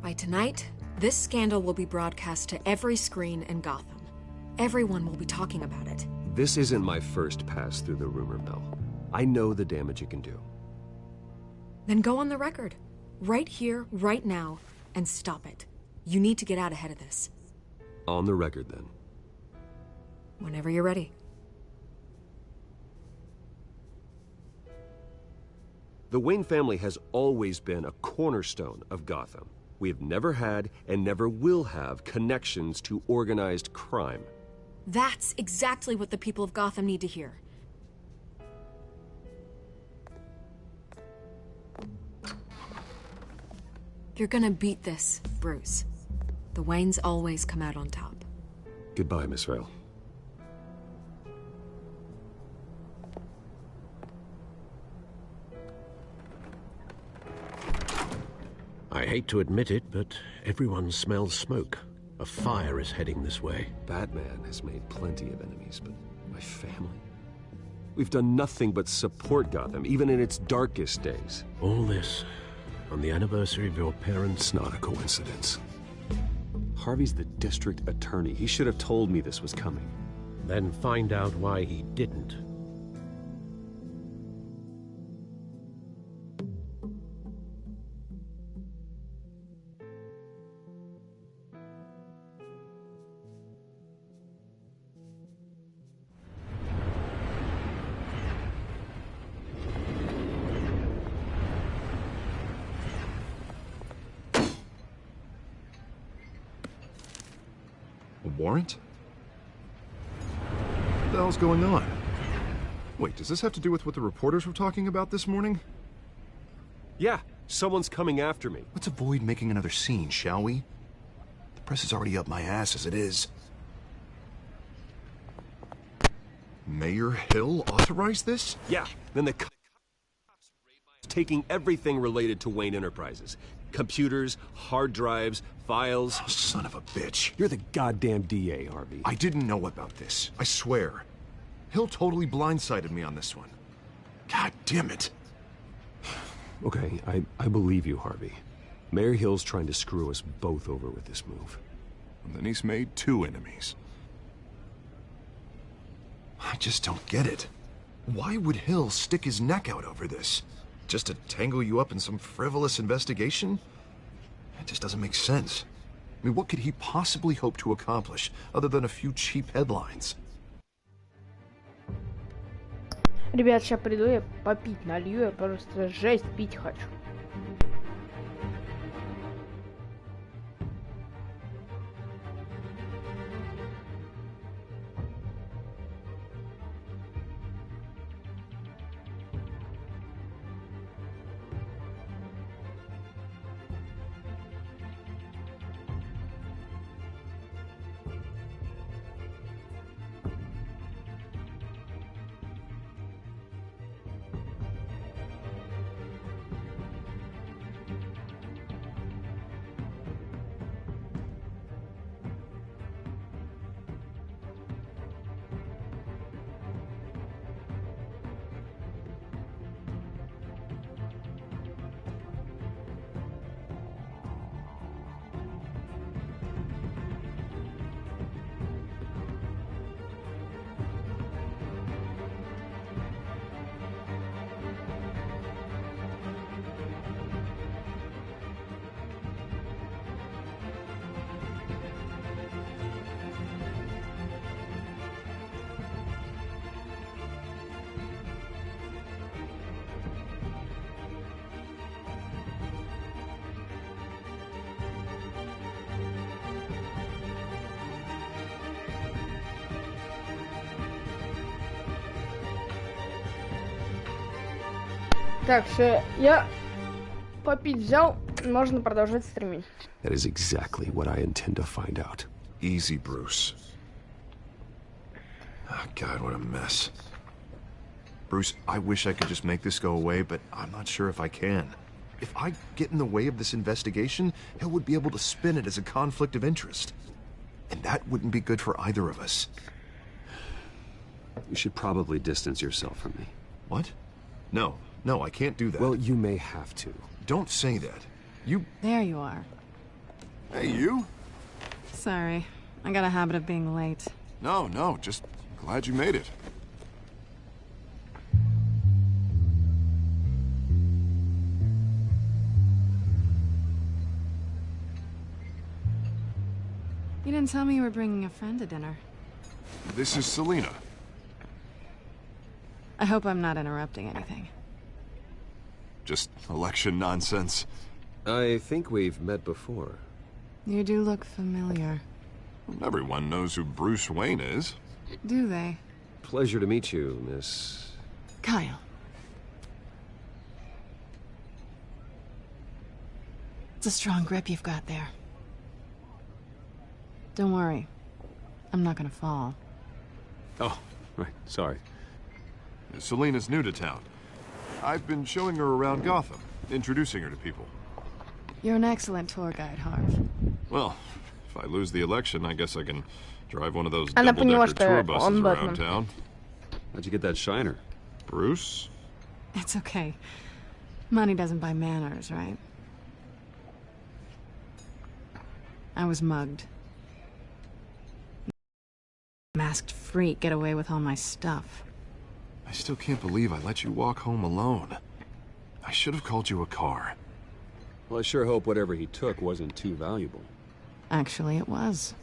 By tonight, this scandal will be broadcast to every screen in Gotham. Everyone will be talking about it. This isn't my first pass through the rumor mill. I know the damage it can do. Then go on the record. Right here, right now, and stop it. You need to get out ahead of this. On the record, then. Whenever you're ready. The Wayne family has always been a cornerstone of Gotham. We have never had and never will have connections to organized crime. That's exactly what the people of Gotham need to hear. You're gonna beat this, Bruce. The Waynes always come out on top. Goodbye, Miss Vale. I hate to admit it, but everyone smells smoke. A fire is heading this way. Batman has made plenty of enemies, but my family? We've done nothing but support Gotham, even in its darkest days. All this on the anniversary of your parents'... It's not a coincidence. Harvey's the district attorney. He should have told me this was coming. Then find out why he didn't. Warrant? What the hell's going on? Wait, does this have to do with what the reporters were talking about this morning? Yeah, someone's coming after me. Let's avoid making another scene, shall we? The press is already up my ass as it is. Mayor Hill authorized this? Yeah, then the cops taking everything related to Wayne Enterprises. Computers, hard drives, files. Oh, son of a bitch. You're the goddamn DA, Harvey. I didn't know about this. I swear. Hill totally blindsided me on this one. God damn it. Okay, I believe you, Harvey. Mayor Hill's trying to screw us both over with this move. And then he's made 2 enemies. I just don't get it. Why would Hill stick his neck out over this? Just to tangle you up in some frivolous investigation? It just doesn't make sense. I mean, what could he possibly hope to accomplish other than a few cheap headlines? Ребят, сейчас приду, я попить налью, я просто жесть пить хочу. Так, все, я попить взял, можно продолжать стримить. That is exactly what I intend to find out. Easy, Bruce. Oh, God, what a mess. Bruce, I wish I could just make this go away, but I'm not sure if I can. If I get in the way of this investigation, Hill would be able to spin it as a conflict of interest. And that wouldn't be good for either of us. You should probably distance yourself from me. What? No, I can't do that. Well, you may have to. Don't say that. You... There you are. Hey, you? Sorry. I got a habit of being late. No, just glad you made it. You didn't tell me you were bringing a friend to dinner. This is Selena. I hope I'm not interrupting anything. Just election nonsense. I think we've met before. You do look familiar. Everyone knows who Bruce Wayne is. Do they? Pleasure to meet you, Miss... Kyle. It's a strong grip you've got there. Don't worry. I'm not gonna fall. Oh, right. Sorry. Selena's new to town. I've been showing her around Gotham, introducing her to people. You're an excellent tour guide, Harv. Well, if I lose the election, I guess I can drive one of those double-decker tour buses around town. How'd you get that shiner? Bruce? It's okay. Money doesn't buy manners, right? I was mugged. masked freak get away with all my stuff. I still can't believe I let you walk home alone. I should have called you a car. Well, I sure hope whatever he took wasn't too valuable. Actually, it was.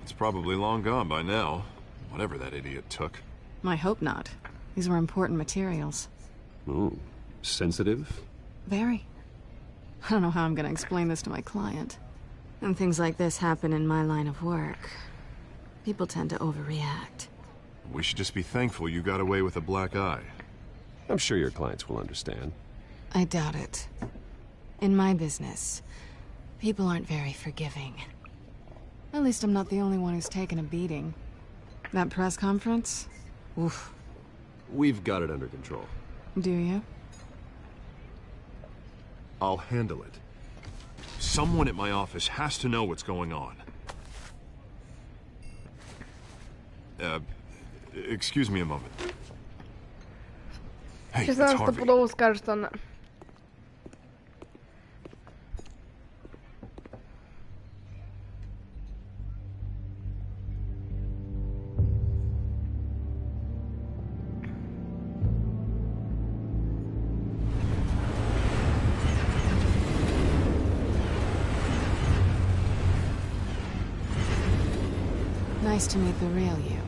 It's probably long gone by now, whatever that idiot took. I hope not. These were important materials. Ooh, sensitive? Very. I don't know how I'm gonna explain this to my client. When things like this happen in my line of work, people tend to overreact. We should just be thankful you got away with a black eye. I'm sure your clients will understand. I doubt it. In my business, people aren't very forgiving. At least I'm not the only one who's taken a beating. That press conference? Oof. We've got it under control. Do you? I'll handle it. Someone at my office has to know what's going on. Excuse me a moment. Hey, Сейчас it's она Harvey. стопудово скажет, что она... Nice to meet the real you.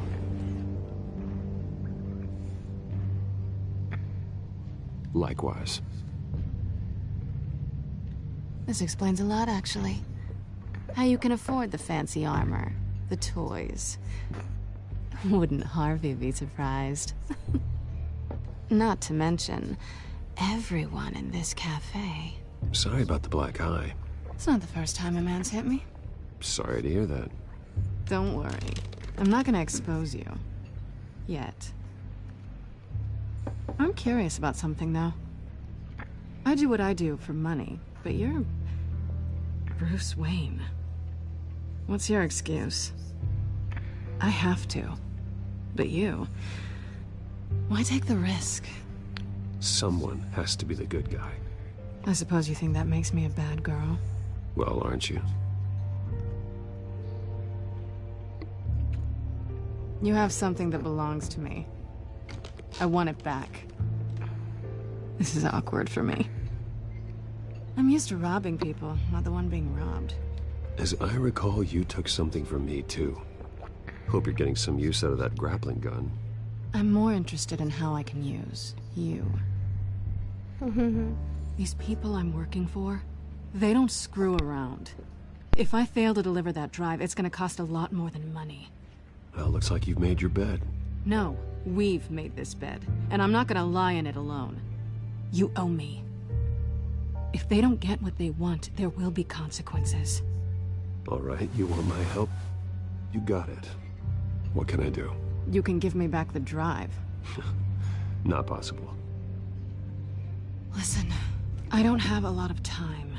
Likewise. This explains a lot, actually. How you can afford the fancy armor, the toys. Wouldn't Harvey be surprised? Not to mention, everyone in this cafe. Sorry about the black eye. It's not the first time a man's hit me. Sorry to hear that. Don't worry. I'm not gonna expose you. Yet. I'm curious about something, though. I do what I do for money, but you're... Bruce Wayne. What's your excuse? I have to. But you... Why take the risk? Someone has to be the good guy. I suppose you think that makes me a bad girl. Well, aren't you? You have something that belongs to me. I want it back. This is awkward for me. I'm used to robbing people, not the one being robbed. As I recall, you took something from me, too. Hope you're getting some use out of that grappling gun. I'm more interested in how I can use you. These people I'm working for, they don't screw around. If I fail to deliver that drive, it's gonna cost a lot more than money. Well, looks like you've made your bed. No, we've made this bed, and I'm not gonna lie in it alone. You owe me. If they don't get what they want, there will be consequences. All right, you want my help? You got it. What can I do? You can give me back the drive. Not possible. Listen, I don't have a lot of time.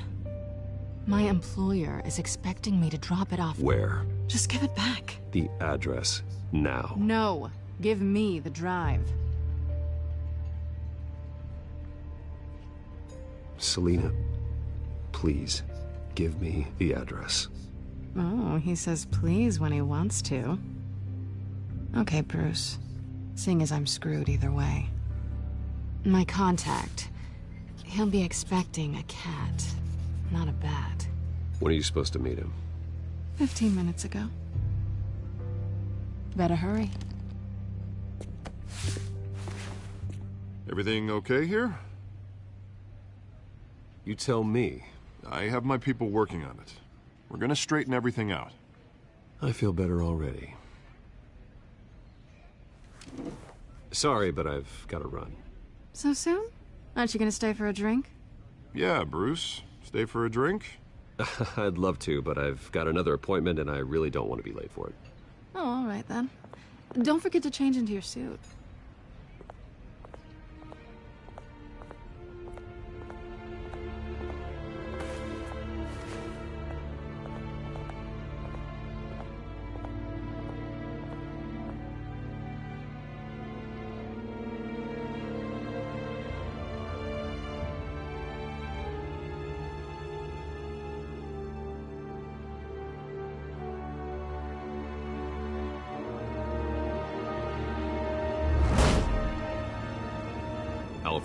My employer is expecting me to drop it off. Where? Just give it back. The address, now. No, give me the drive. Selina, please, give me the address. Oh, he says please when he wants to. Okay, Bruce. Seeing as I'm screwed either way. My contact. He'll be expecting a cat, not a bat. When are you supposed to meet him? 15 minutes ago. Better hurry. Everything okay here? You tell me. I have my people working on it. We're gonna straighten everything out. I feel better already. Sorry, but I've got to run. So soon? Aren't you gonna stay for a drink? Yeah, Bruce. Stay for a drink? I'd love to, but I've got another appointment and I really don't want to be late for it. Oh, all right then. Don't forget to change into your suit.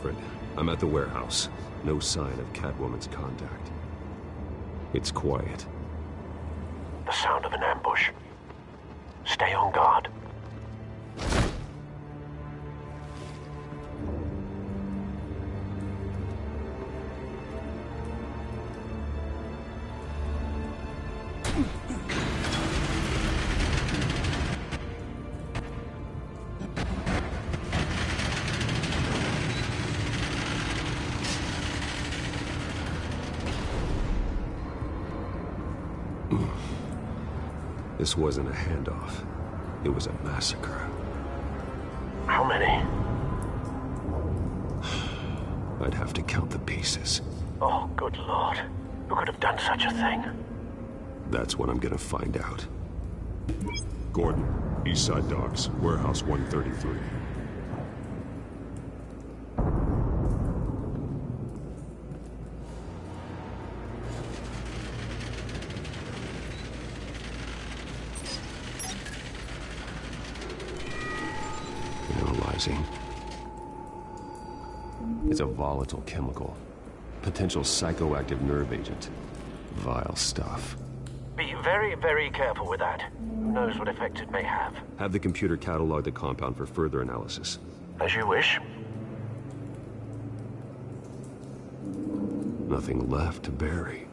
Alfred. I'm at the warehouse. No sign of Catwoman's contact. It's quiet. The sound of an ambush. Stay on guard. This wasn't a handoff. It was a massacre. How many? I'd have to count the pieces. Oh, good lord. Who could have done such a thing? That's what I'm gonna find out. Gordon, East Side Docks, Warehouse 133. Analyzing. It's a volatile chemical. Potential psychoactive nerve agent. Vile stuff. Be very, very careful with that. Who knows what effect it may have. Have the computer catalog the compound for further analysis. As you wish. Nothing left to bury.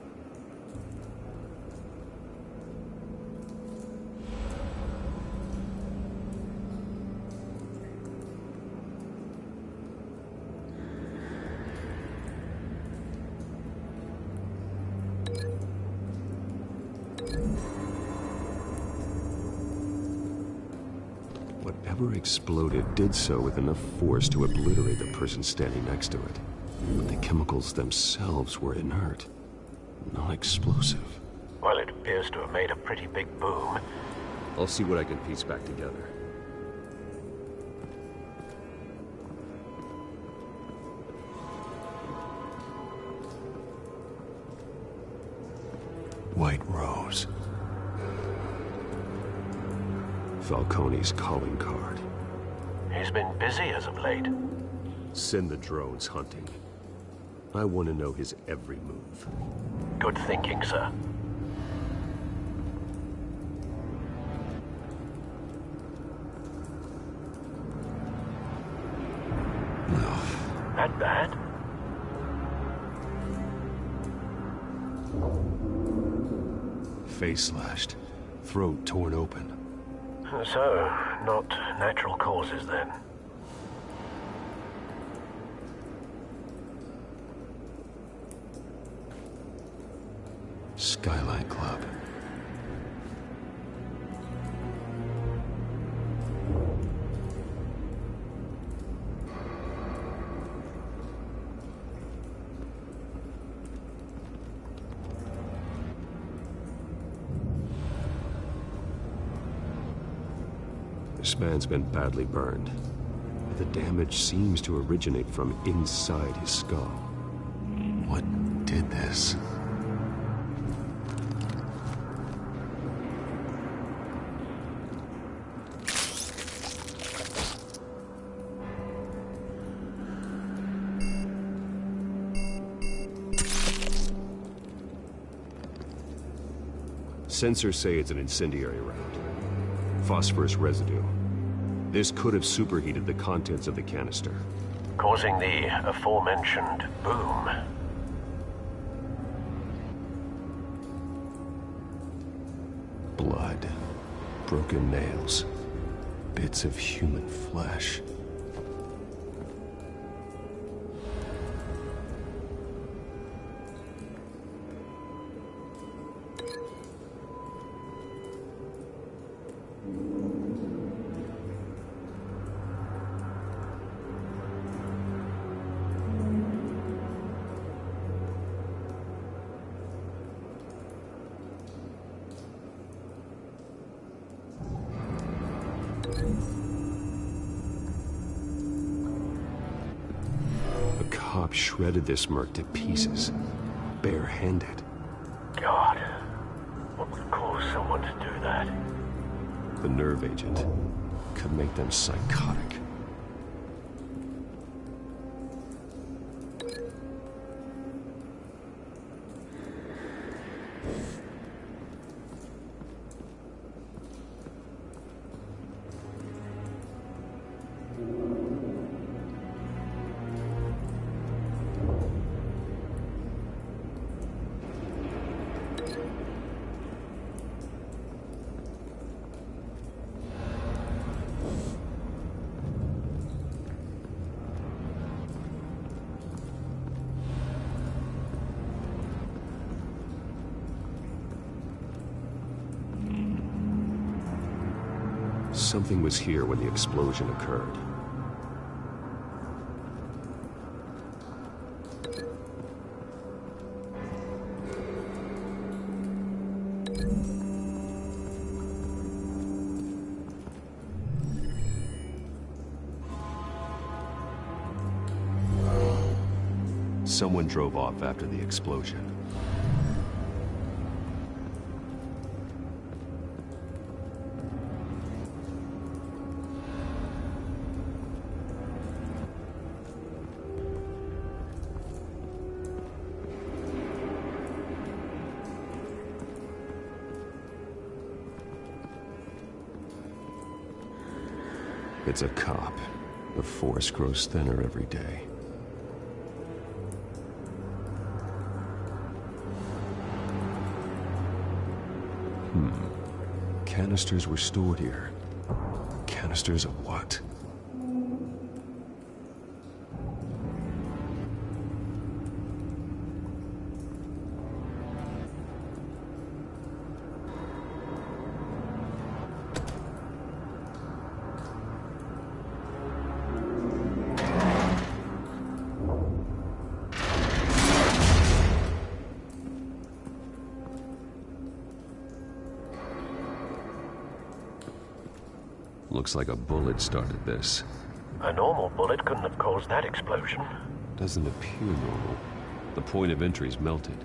Whatever exploded did so with enough force to obliterate the person standing next to it. But the chemicals themselves were inert, non-explosive. Well, it appears to have made a pretty big boom. I'll see what I can piece back together. White Rose. Falcone's calling card. He's been busy as of late. Send the drones hunting. I want to know his every move. Good thinking, sir. That bad? Face slashed, throat torn open. So, not natural causes then. Skylight Club. This man's been badly burned. The damage seems to originate from inside his skull. What did this? Sensors say it's an incendiary round. Phosphorus residue. This could have superheated the contents of the canister, causing the aforementioned boom. Blood, broken nails, bits of human flesh. Shredded this merc to pieces, bare-handed. God, what would cause someone to do that? The nerve agent could make them psychotic. Something was here when the explosion occurred. Someone drove off after the explosion. It's a cop. The force grows thinner every day. Canisters were stored here. Canisters of what? Looks like a bullet started this. A normal bullet couldn't have caused that explosion. Doesn't appear normal. The point of entry's melted.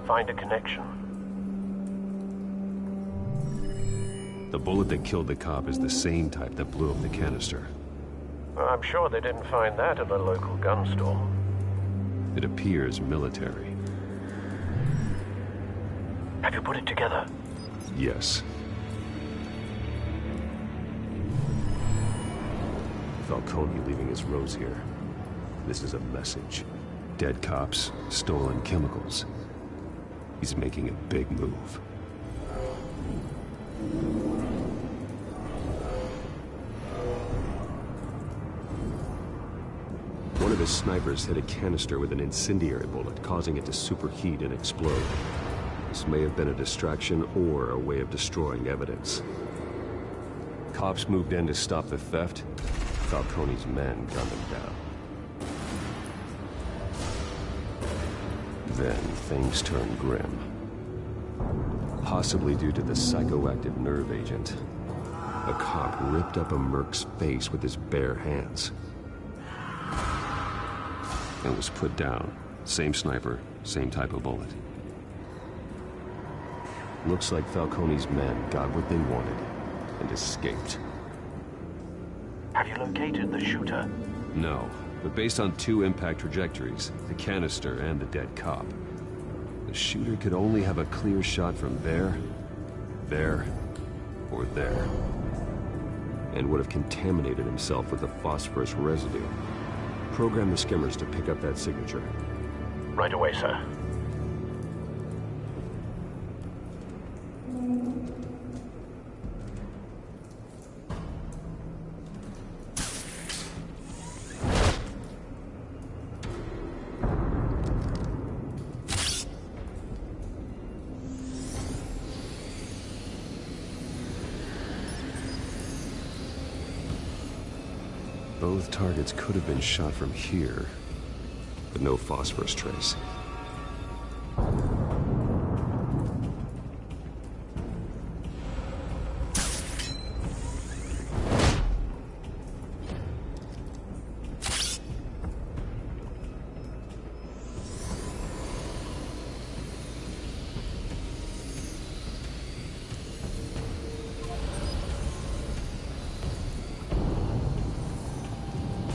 Find a connection. The bullet that killed the cop is the same type that blew up the canister. I'm sure they didn't find that at a local gun store. It appears military. Have you put it together? Yes. Falcone leaving his rose here. This is a message. Dead cops, stolen chemicals. He's making a big move. One of his snipers hit a canister with an incendiary bullet, causing it to superheat and explode. This may have been a distraction or a way of destroying evidence. Cops moved in to stop the theft. Falcone's men gunned them down. Then things turned grim. Possibly due to the psychoactive nerve agent. A cop ripped up a merc's face with his bare hands. And was put down. Same sniper, same type of bullet. Looks like Falcone's men got what they wanted and escaped. Have you located the shooter? No. But based on two impact trajectories, the canister and the dead cop, the shooter could only have a clear shot from there, or there, and would have contaminated himself with the phosphorus residue. Program the skimmers to pick up that signature. Right away, sir. Both targets could have been shot from here, but no phosphorus trace.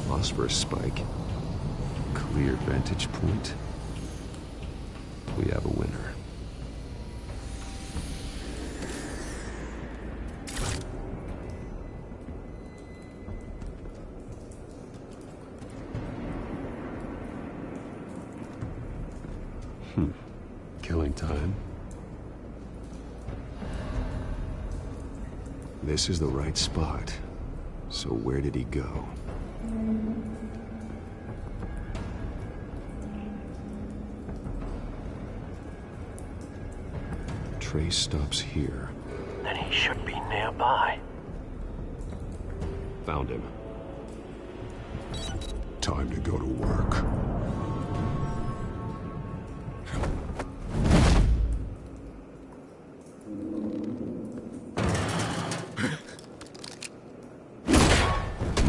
Phosphorus spike. Clear vantage point. We have a winner. Killing time. This is the right spot. So where did he go? Trace stops here. Then he should be nearby. Found him. Time to go to work.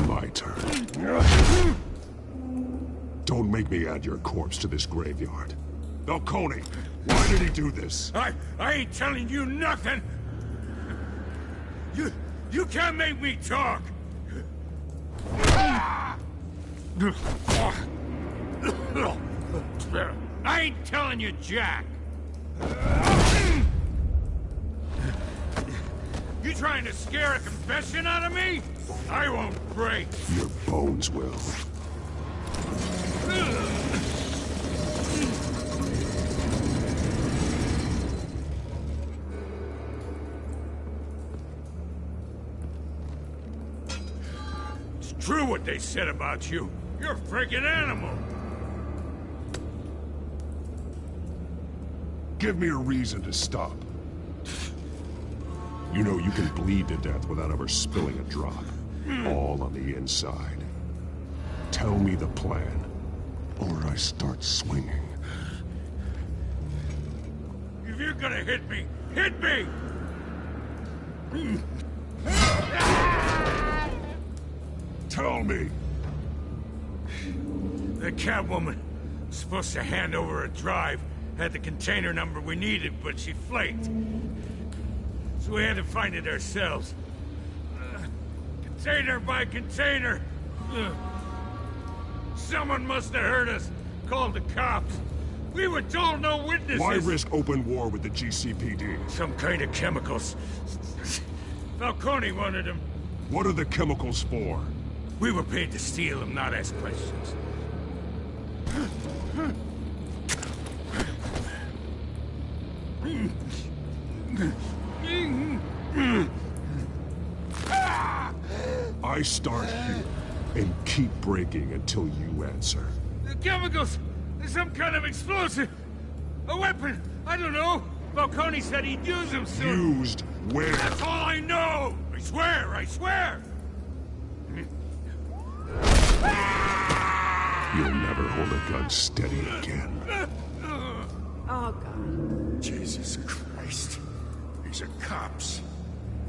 My turn. Don't make me add your corpse to this graveyard. Falcone, why did he do this? I ain't telling you nothing! You can't make me talk! I ain't telling you jack! You trying to scare a confession out of me? I won't break! Your bones will. It's true what they said about you. You're a freaking animal! Give me a reason to stop. You know you can bleed to death without ever spilling a drop. All on the inside. Tell me the plan, or I start swinging. If you're gonna hit me, hit me! Tell me! The Catwoman was supposed to hand over a drive, had the container number we needed, but she flaked. So we had to find it ourselves. Container by container. Someone must have heard us, called the cops. We were told no witnesses. Why risk open war with the GCPD? Some kind of chemicals. Falcone wanted them. What are the chemicals for? We were paid to steal them, not ask questions. I start here and keep breaking until you answer. The chemicals! There's some kind of explosive! A weapon! I don't know! Falcone said he'd use them soon! Used where? That's all I know! I swear! I swear! You'll never hold a gun steady again. Oh, God. Jesus Christ. These are cops.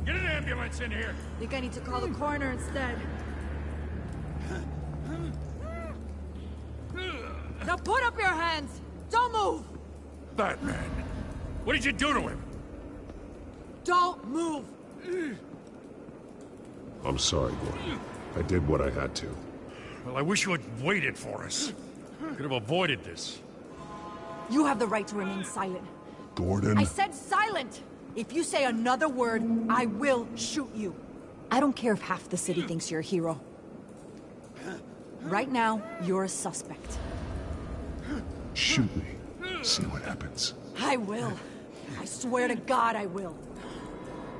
Get an ambulance in here! Think I need to call the coroner instead. Now put up your hands! Don't move! Batman, what did you do to him? Don't move! I'm sorry, Gordon. I did what I had to. Well, I wish you had waited for us. Could have avoided this. You have the right to remain silent. Gordon? I said silent! If you say another word, I will shoot you. I don't care if half the city thinks you're a hero. Right now, you're a suspect. Shoot me. See what happens. I will. I swear to God I will.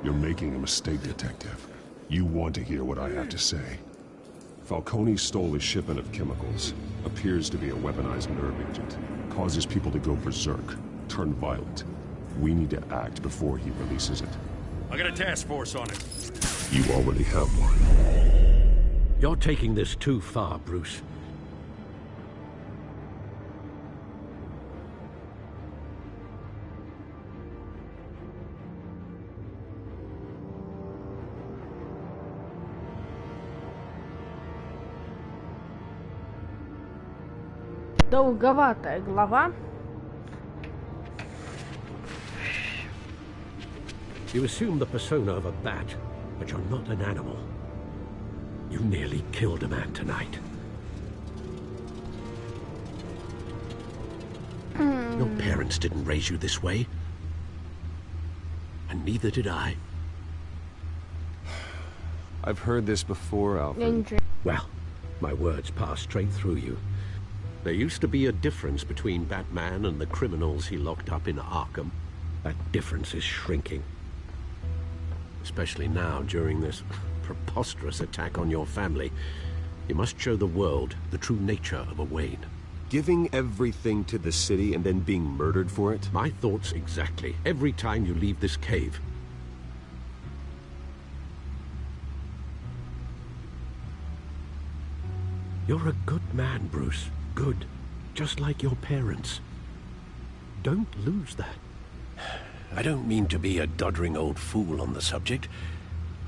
You're making a mistake, Detective. You want to hear what I have to say. Falcone stole a shipment of chemicals. Appears to be a weaponized nerve agent. Causes people to go berserk. Turn violent. We need to act before he releases it. I got a task force on it. You already have one. You're taking this too far, Bruce. Долговатая глава. You assume the persona of a bat, but you're not an animal. You nearly killed a man tonight. Your parents didn't raise you this way. And neither did I. I've heard this before, Alfred. Well, my words pass straight through you. There used to be a difference between Batman and the criminals he locked up in Arkham. That difference is shrinking. Especially now, during this preposterous attack on your family. You must show the world the true nature of a Wayne. Giving everything to the city and then being murdered for it? My thoughts exactly. Every time you leave this cave. You're a good man, Bruce. Good. Just like your parents. Don't lose that. I don't mean to be a doddering old fool on the subject.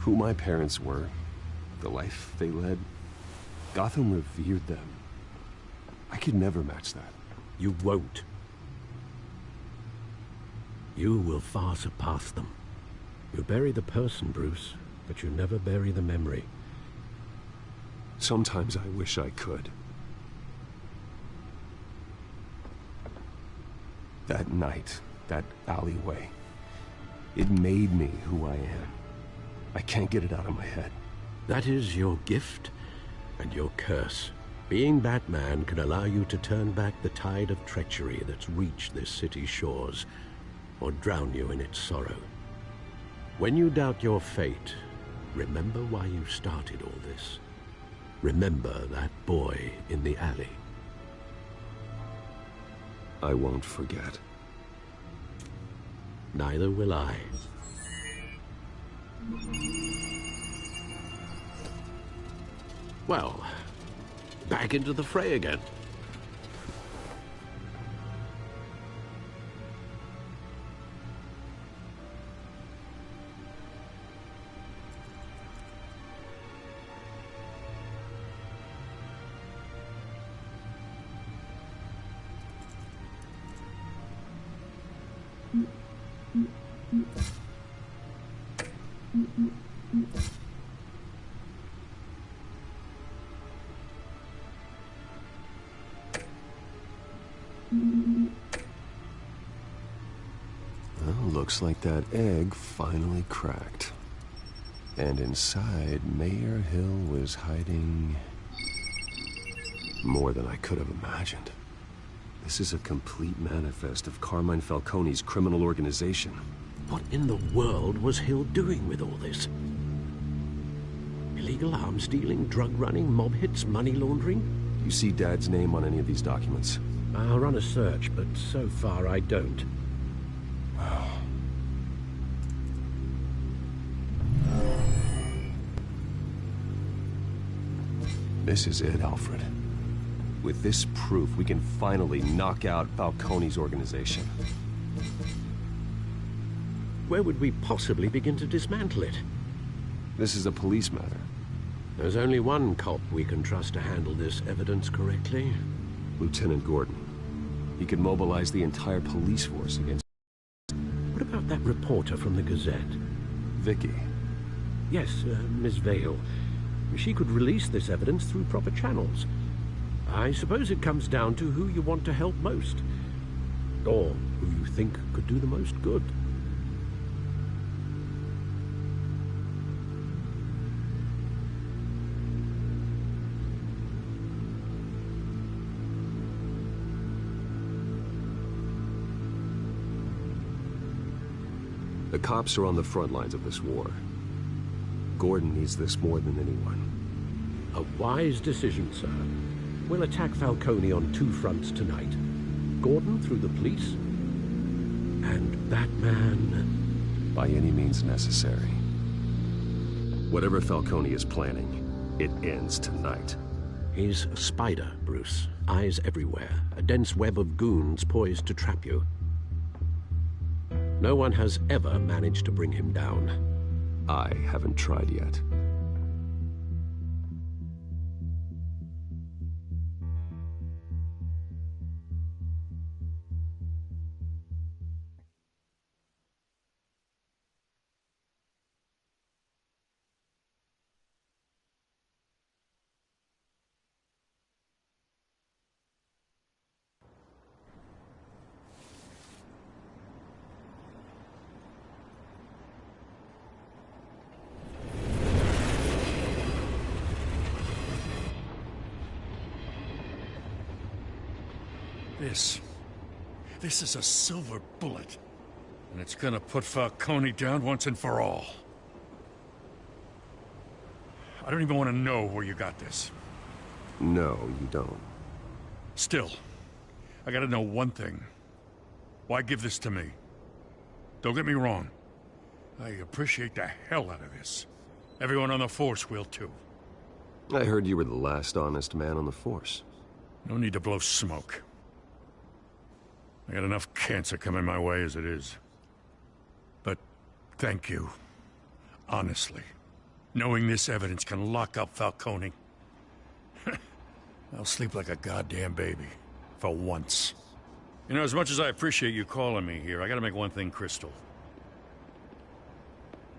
Who my parents were, the life they led, Gotham revered them. I could never match that. You won't. You will far surpass them. You bury the person, Bruce, but you never bury the memory. Sometimes I wish I could. That night, that alleyway, it made me who I am. I can't get it out of my head. That is your gift and your curse. Being Batman can allow you to turn back the tide of treachery that's reached this city's shores, or drown you in its sorrow. When you doubt your fate, remember why you started all this. Remember that boy in the alley. I won't forget. Neither will I. Well, back into the fray again. Well, looks like that egg finally cracked. And inside, Mayor Hill was hiding more than I could have imagined. This is a complete manifest of Carmine Falcone's criminal organization. What in the world was Hill doing with all this? Illegal arms dealing, drug running, mob hits, money laundering? You see Dad's name on any of these documents? I'll run a search, but so far I don't. This is it, Alfred. With this proof, we can finally knock out Falcone's organization. Where would we possibly begin to dismantle it? This is a police matter. There's only one cop we can trust to handle this evidence correctly. Lieutenant Gordon. He could mobilize the entire police force against... What about that reporter from the Gazette? Vicky. Yes, Miss Vale. She could release this evidence through proper channels. I suppose it comes down to who you want to help most. Or who you think could do the most good. The cops are on the front lines of this war. Gordon needs this more than anyone. A wise decision, sir. We'll attack Falcone on two fronts tonight. Gordon through the police, and Batman... by any means necessary. Whatever Falcone is planning, it ends tonight. He's a spider, Bruce. Eyes everywhere. A dense web of goons poised to trap you. No one has ever managed to bring him down. I haven't tried yet. This is a silver bullet. And it's gonna put Falcone down once and for all. I don't even want to know where you got this. No, you don't. Still, I gotta know one thing. Why give this to me? Don't get me wrong. I appreciate the hell out of this. Everyone on the Force will too. I heard you were the last honest man on the Force. No need to blow smoke. I got enough cancer coming my way as it is. But thank you. Honestly. Knowing this evidence can lock up Falcone. I'll sleep like a goddamn baby. For once. You know, as much as I appreciate you calling me here, I gotta make one thing crystal.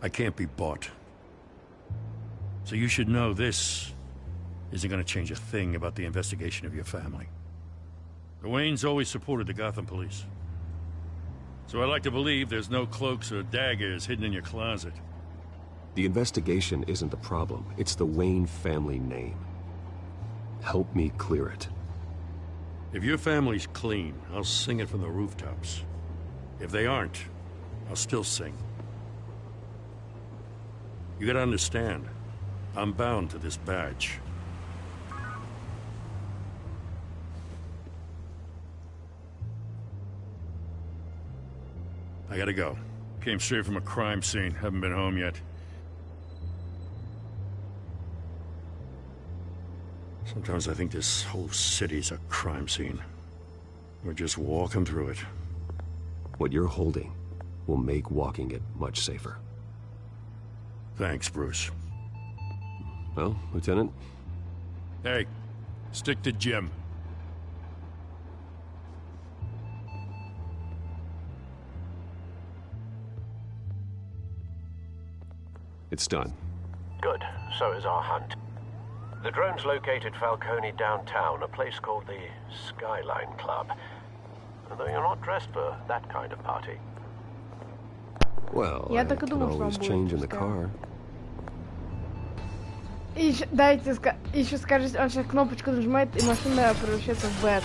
I can't be bought. So you should know this isn't gonna change a thing about the investigation of your family. The Waynes always supported the Gotham police. So I like to believe there's no cloaks or daggers hidden in your closet. The investigation isn't the problem. It's the Wayne family name. Help me clear it. If your family's clean, I'll sing it from the rooftops. If they aren't, I'll still sing. You gotta understand, I'm bound to this badge. I gotta go. Came straight from a crime scene. Haven't been home yet. Sometimes I think this whole city's a crime scene. We're just walking through it. What you're holding will make walking it much safer. Thanks, Bruce. Well, Lieutenant? Hey, stick to Jim. It's done. Good. So is our hunt. The drones located Falcone downtown, a place called the Skyline Club. Though you're not dressed for that kind of party. Well, I can always change in the car. Еще скажите, он сейчас кнопочку нажимает, и машина превращается в Бэт.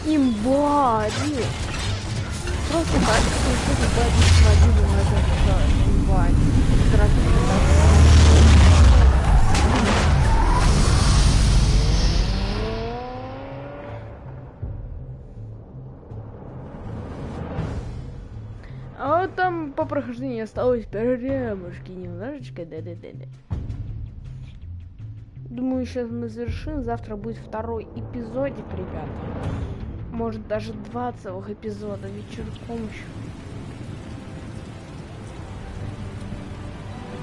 Имба, блин. Просто так, что-то Бэт сводили на это, имба. А вот там по прохождению осталось прямушки немножечко, да-да-да-да. Думаю, сейчас мы завершим. Завтра будет второй эпизодик, ребята. Может, даже 2 целых эпизода вечерком еще.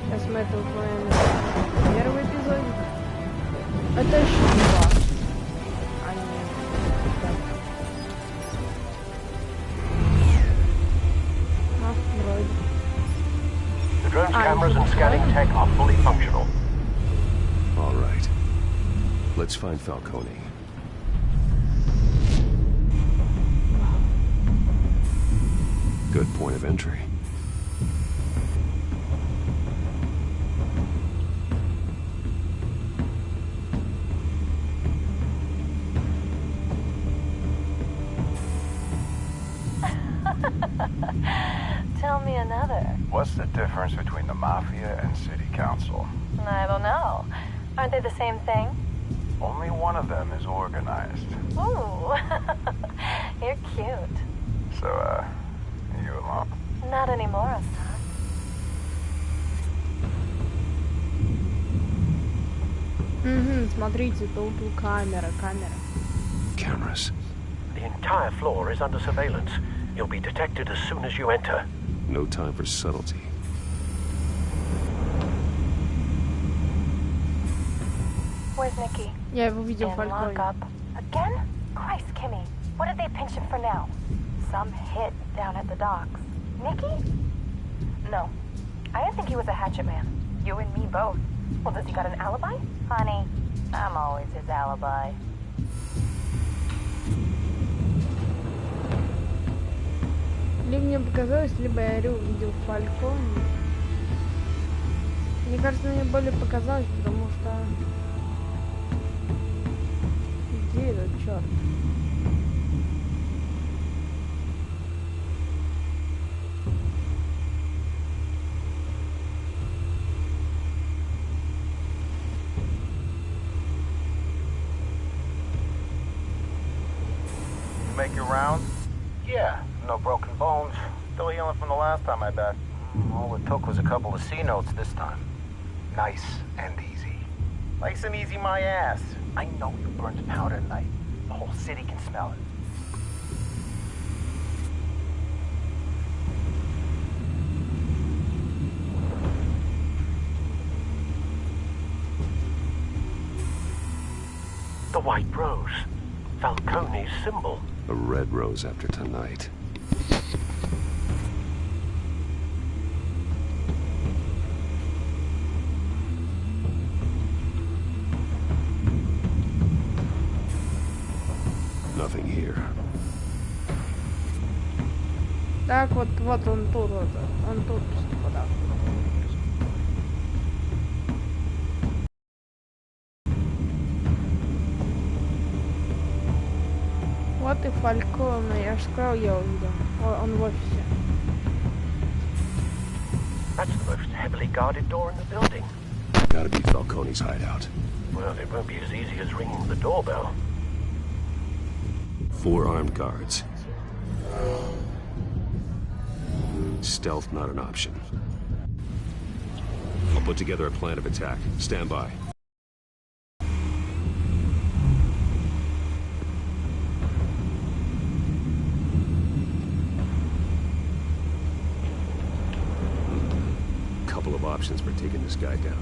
Сейчас мы это узнаем. Первый эпизодик. Это еще 2. А нет. The drone's cameras and scanning tech are fully functional. All right. Let's find Falcone. Good point of entry. Tell me another. What's the difference between the Mafia and City Council? I don't know. Aren't they the same thing? Only one of them is organized. Ooh, you're cute. So, you alone? Not anymore, Ustad. Смотрите, тут камера. Cameras. The entire floor is under surveillance. You'll be detected as soon as you enter. No time for subtlety. Where's Nikki? Я его видел в Falcone. Again? Christ, Kimmy. What did they pinch him for now? Some hit down at the docks. Nikki? No. I didn't think he was a hatchet man. You and me both. Well, does he got an alibi? Honey, I'm always his alibi. Либо мне показалось, либо я увидел Falcone. Мне кажется, мне более показалось, потому что make your rounds? Yeah, no broken bones. Still healing from the last time I bet. All it took was a couple of C notes this time. Nice and easy. Nice and easy my ass. I know you burned powder at night. The whole city can smell it. The white rose. Falcone's symbol. A red rose after tonight. Nothing here. Так вот он тут, он тут, да. Вот и Фальконе, я же сказал, я увидел. Он в офисе. That's the most heavily guarded door in the building. Gotta be Falcone's hideout. Well, it won't be as easy as ringing the doorbell. 4 armed guards. Stealth not an option. I'll put together a plan of attack. Stand by. Couple of options for taking this guy down.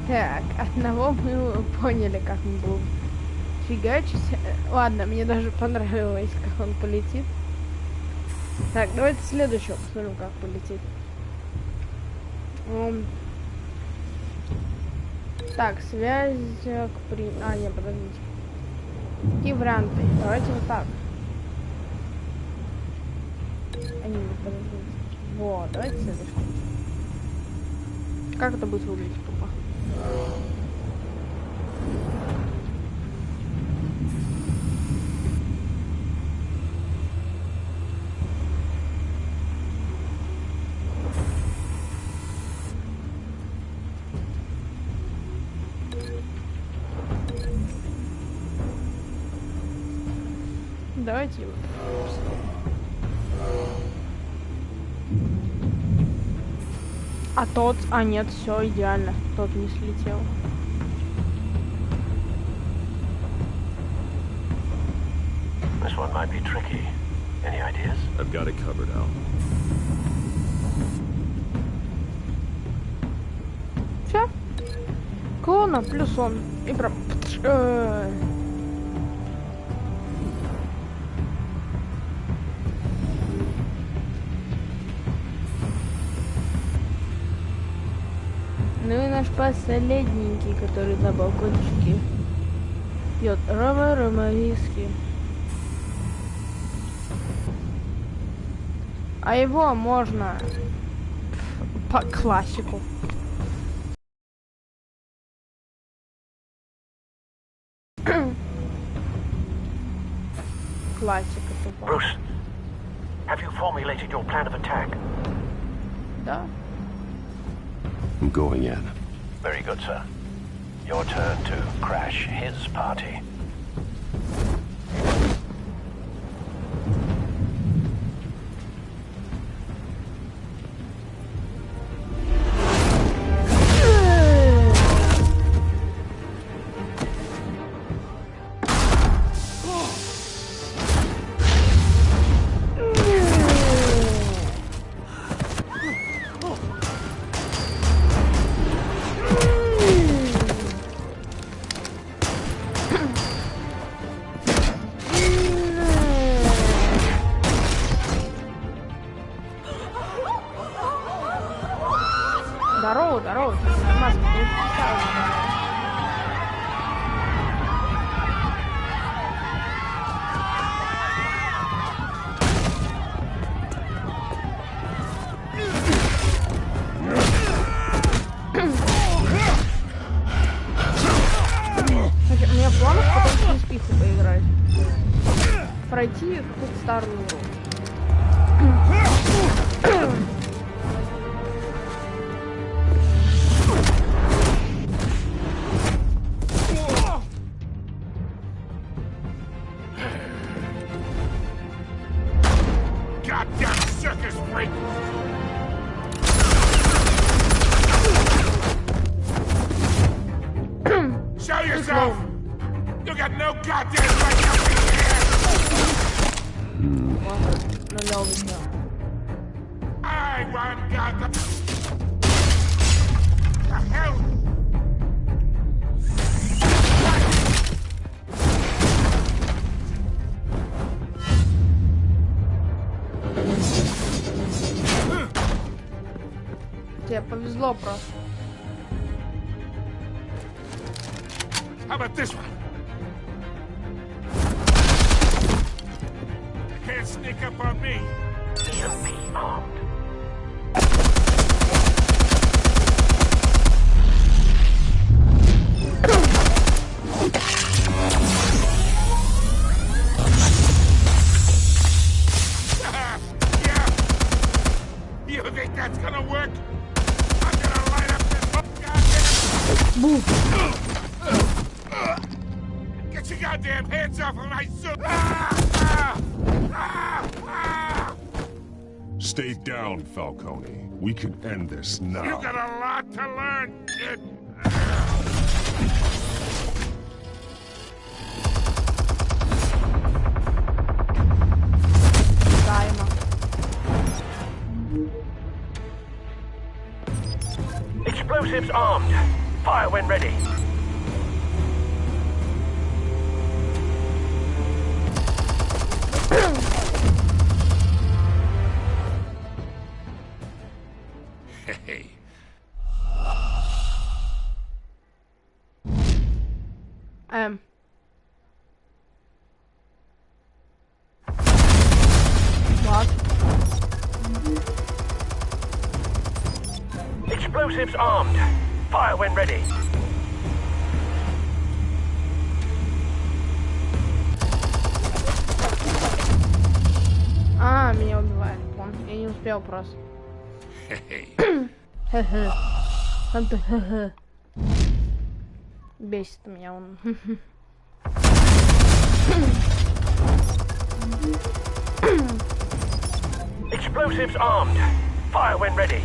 Так, одного мы поняли, как мы будем фигачить. Ладно, мне даже понравилось, как он полетит. Так, давайте следующего посмотрим, как полетит. Так, связь к не, подождите. Какие варианты? Давайте вот так. Подождите. Вот, давайте следующий. Как это будет выглядеть, тупо? Давайте его. А тот, нет, все идеально. Тот не слетел. This one might be tricky. Any ideas? I've got it covered, Al. Все. Клона плюс он. И прям... Ну и наш последненький, который на балкончике пьет рома-виски. А его можно по классику. Классика тупо. Bruce, have you formulated your plan of attack? Да. I'm going in. Very good, sir. Your turn to crash his party. у меня в планах потом в Неспиху поиграть. Пройти какой-то старый урок. Goddamn circus freak! Show yourself! You got no goddamn right to be here! I run Gotham! The hell? Тебе повезло просто. How about this one? Can't sneak up on me. EMP armed. Yeah. You think that's gonna work? I'm gonna light up this whole goddamn... Get your goddamn hands off of my suit! Stay down, Falcone. We can end this now. You got a lot to learn, kid. Explosives armed. Fire when ready. Hey. What? Explosives armed. Fire when ready. А, меня убивает. Вон, я не успел просто. Хе-хе. Там-то хе-хе. Бесит меня он. Explosives armed. Fire when ready.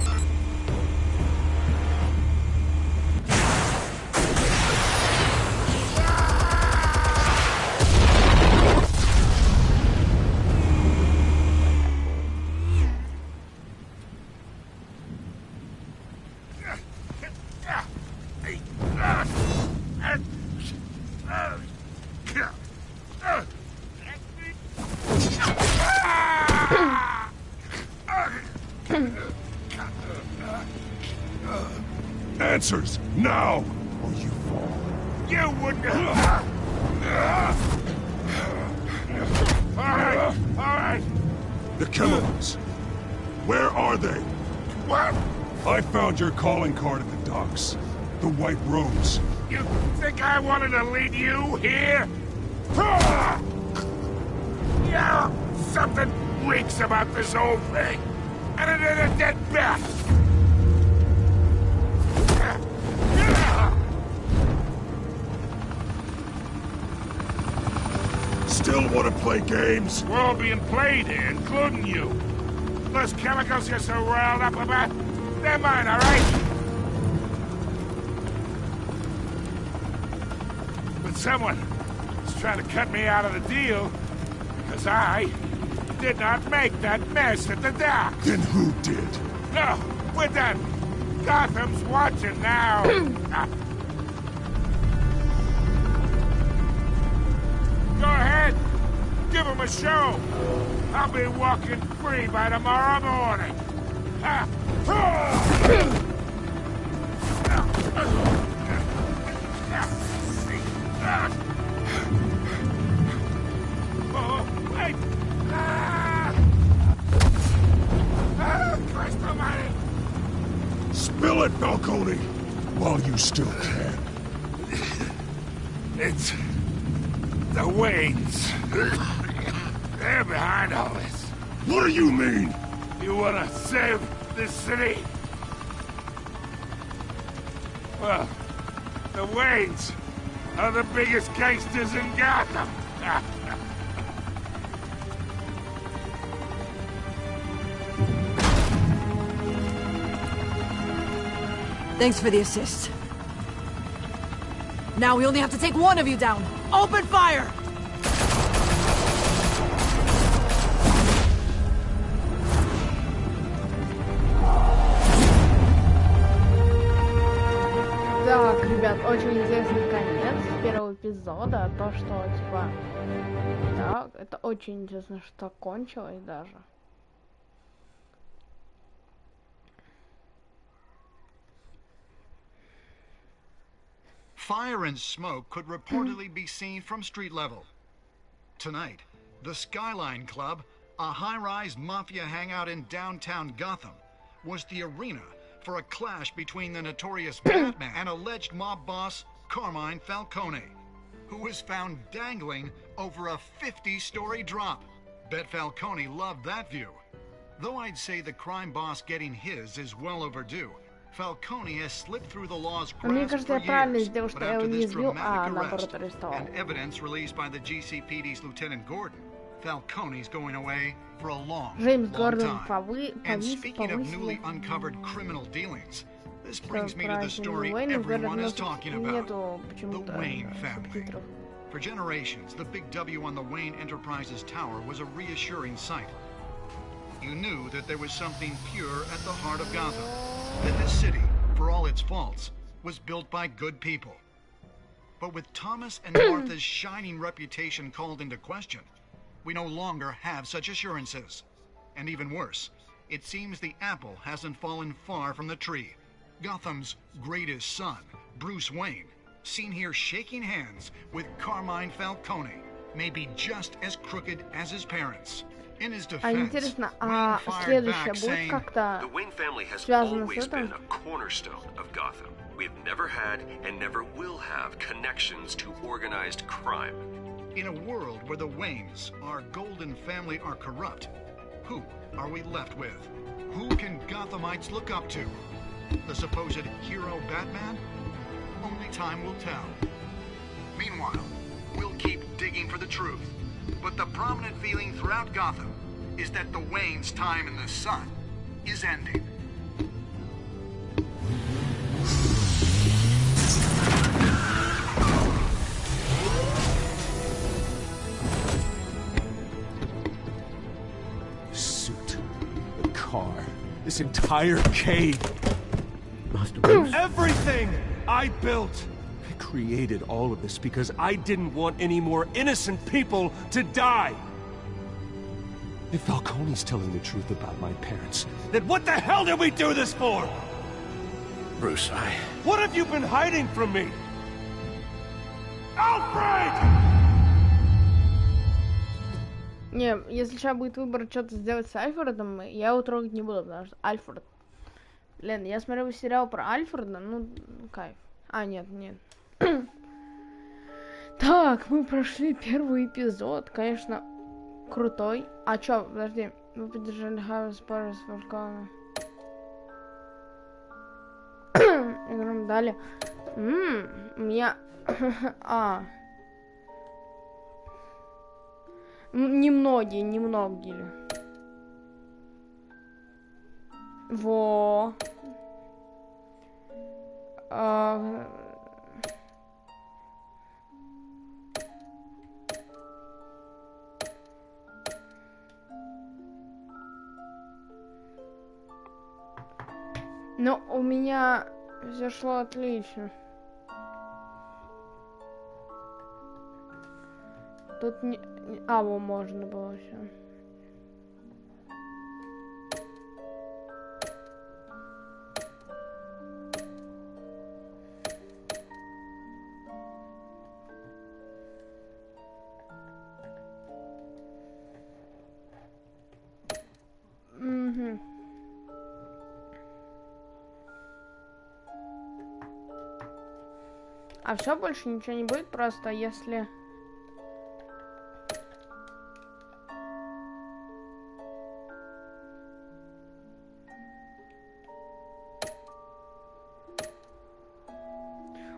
Answers, now, or you fall. You wouldn't. All right. The chemicals. Where are they? What? I found your calling card at the docks. The White Rose. You think I wanted to lead you here? Yeah, something reeks about this whole thing. And it is a dead bat. Still want to play games? We're all being played here, including you. Those chemicals you're so riled up about, they're mine, all right? But someone is trying to cut me out of the deal because I did not make that mess at the dock. Then who did? No, we're done. Gotham's watching now. Go ahead. Give him a show. I'll be walking free by tomorrow morning. Oh, wait. Christ almighty. Spill it, Falcone, while you still can. It's the Waynes. They're behind all this. What do you mean? You wanna save this city? Well, the Waynes are the biggest gangsters in Gotham. Thanks for the assist. Now we only have to take one of you down. Open fire! Так, ребят, очень интересный конец первого эпизода. То, что, типа... Так, это очень интересно, что кончилось даже. Fire and smoke could reportedly be seen from street level. Tonight, the Skyline Club, a high-rise mafia hangout in downtown Gotham, was the arena for a clash between the notorious Batman and alleged mob boss Carmine Falcone, who was found dangling over a 50-story drop. Bet Falcone loved that view. Though I'd say the crime boss getting his is well overdue, Falcone has slipped through the law's grasp for years, but after this dramatic arrest and evidence released by the GCPD's Lieutenant Gordon, Falcone's going away for a long time. And speaking of newly uncovered criminal dealings, this brings me to the story everyone is talking about, the Wayne family. For generations, the big W on the Wayne Enterprises tower was a reassuring sight. You knew that there was something pure at the heart of Gotham, that this city, for all its faults, was built by good people. But with Thomas and Martha's shining reputation called into question, we no longer have such assurances. And even worse, it seems the apple hasn't fallen far from the tree. Gotham's greatest son, Bruce Wayne, seen here shaking hands with Carmine Falcone, may be just as crooked as his parents. In his defense, Wayne fired back saying, "The Wayne family has always been a cornerstone of Gotham. We've never had and never will have connections to organized crime." In a world where the Waynes, our golden family, are corrupt, who are we left with? Who can Gothamites look up to? The supposed hero Batman? Only time will tell. Meanwhile, we'll keep digging for the truth. But the prominent feeling throughout Gotham is that the Waynes' time in the sun is ending. The suit, the car, this entire cave. Master Bruce? Everything I built! I created all of this because I didn't want any more innocent people to die! If Falcone's telling the truth about my parents, then what the hell did we do this for? Bruce, What have you been hiding from me? Alfred! Не, если сейчас будет выбор что-то сделать с Альфредом, я его трогать не буду, потому что Альфред... Блин, я смотрел сериал про Альфреда, ну, кайф. А, нет. Так, мы прошли первый эпизод, конечно, крутой. А чё, подожди, вы поддержали Хаус Парус Фалькона. Играм дали. У меня... Немногие. Во. Но у меня все шло отлично. Тут не... во, можно было все. А все, больше ничего не будет, просто если...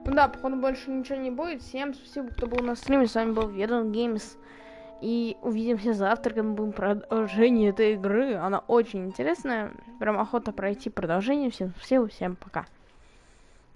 Ну да, походу больше ничего не будет. Всем спасибо, кто был на стриме. С вами был Ведон Геймс. И увидимся завтра, когда мы будем продолжение этой игры. Она очень интересная. Прям охота пройти продолжение. Всем пока.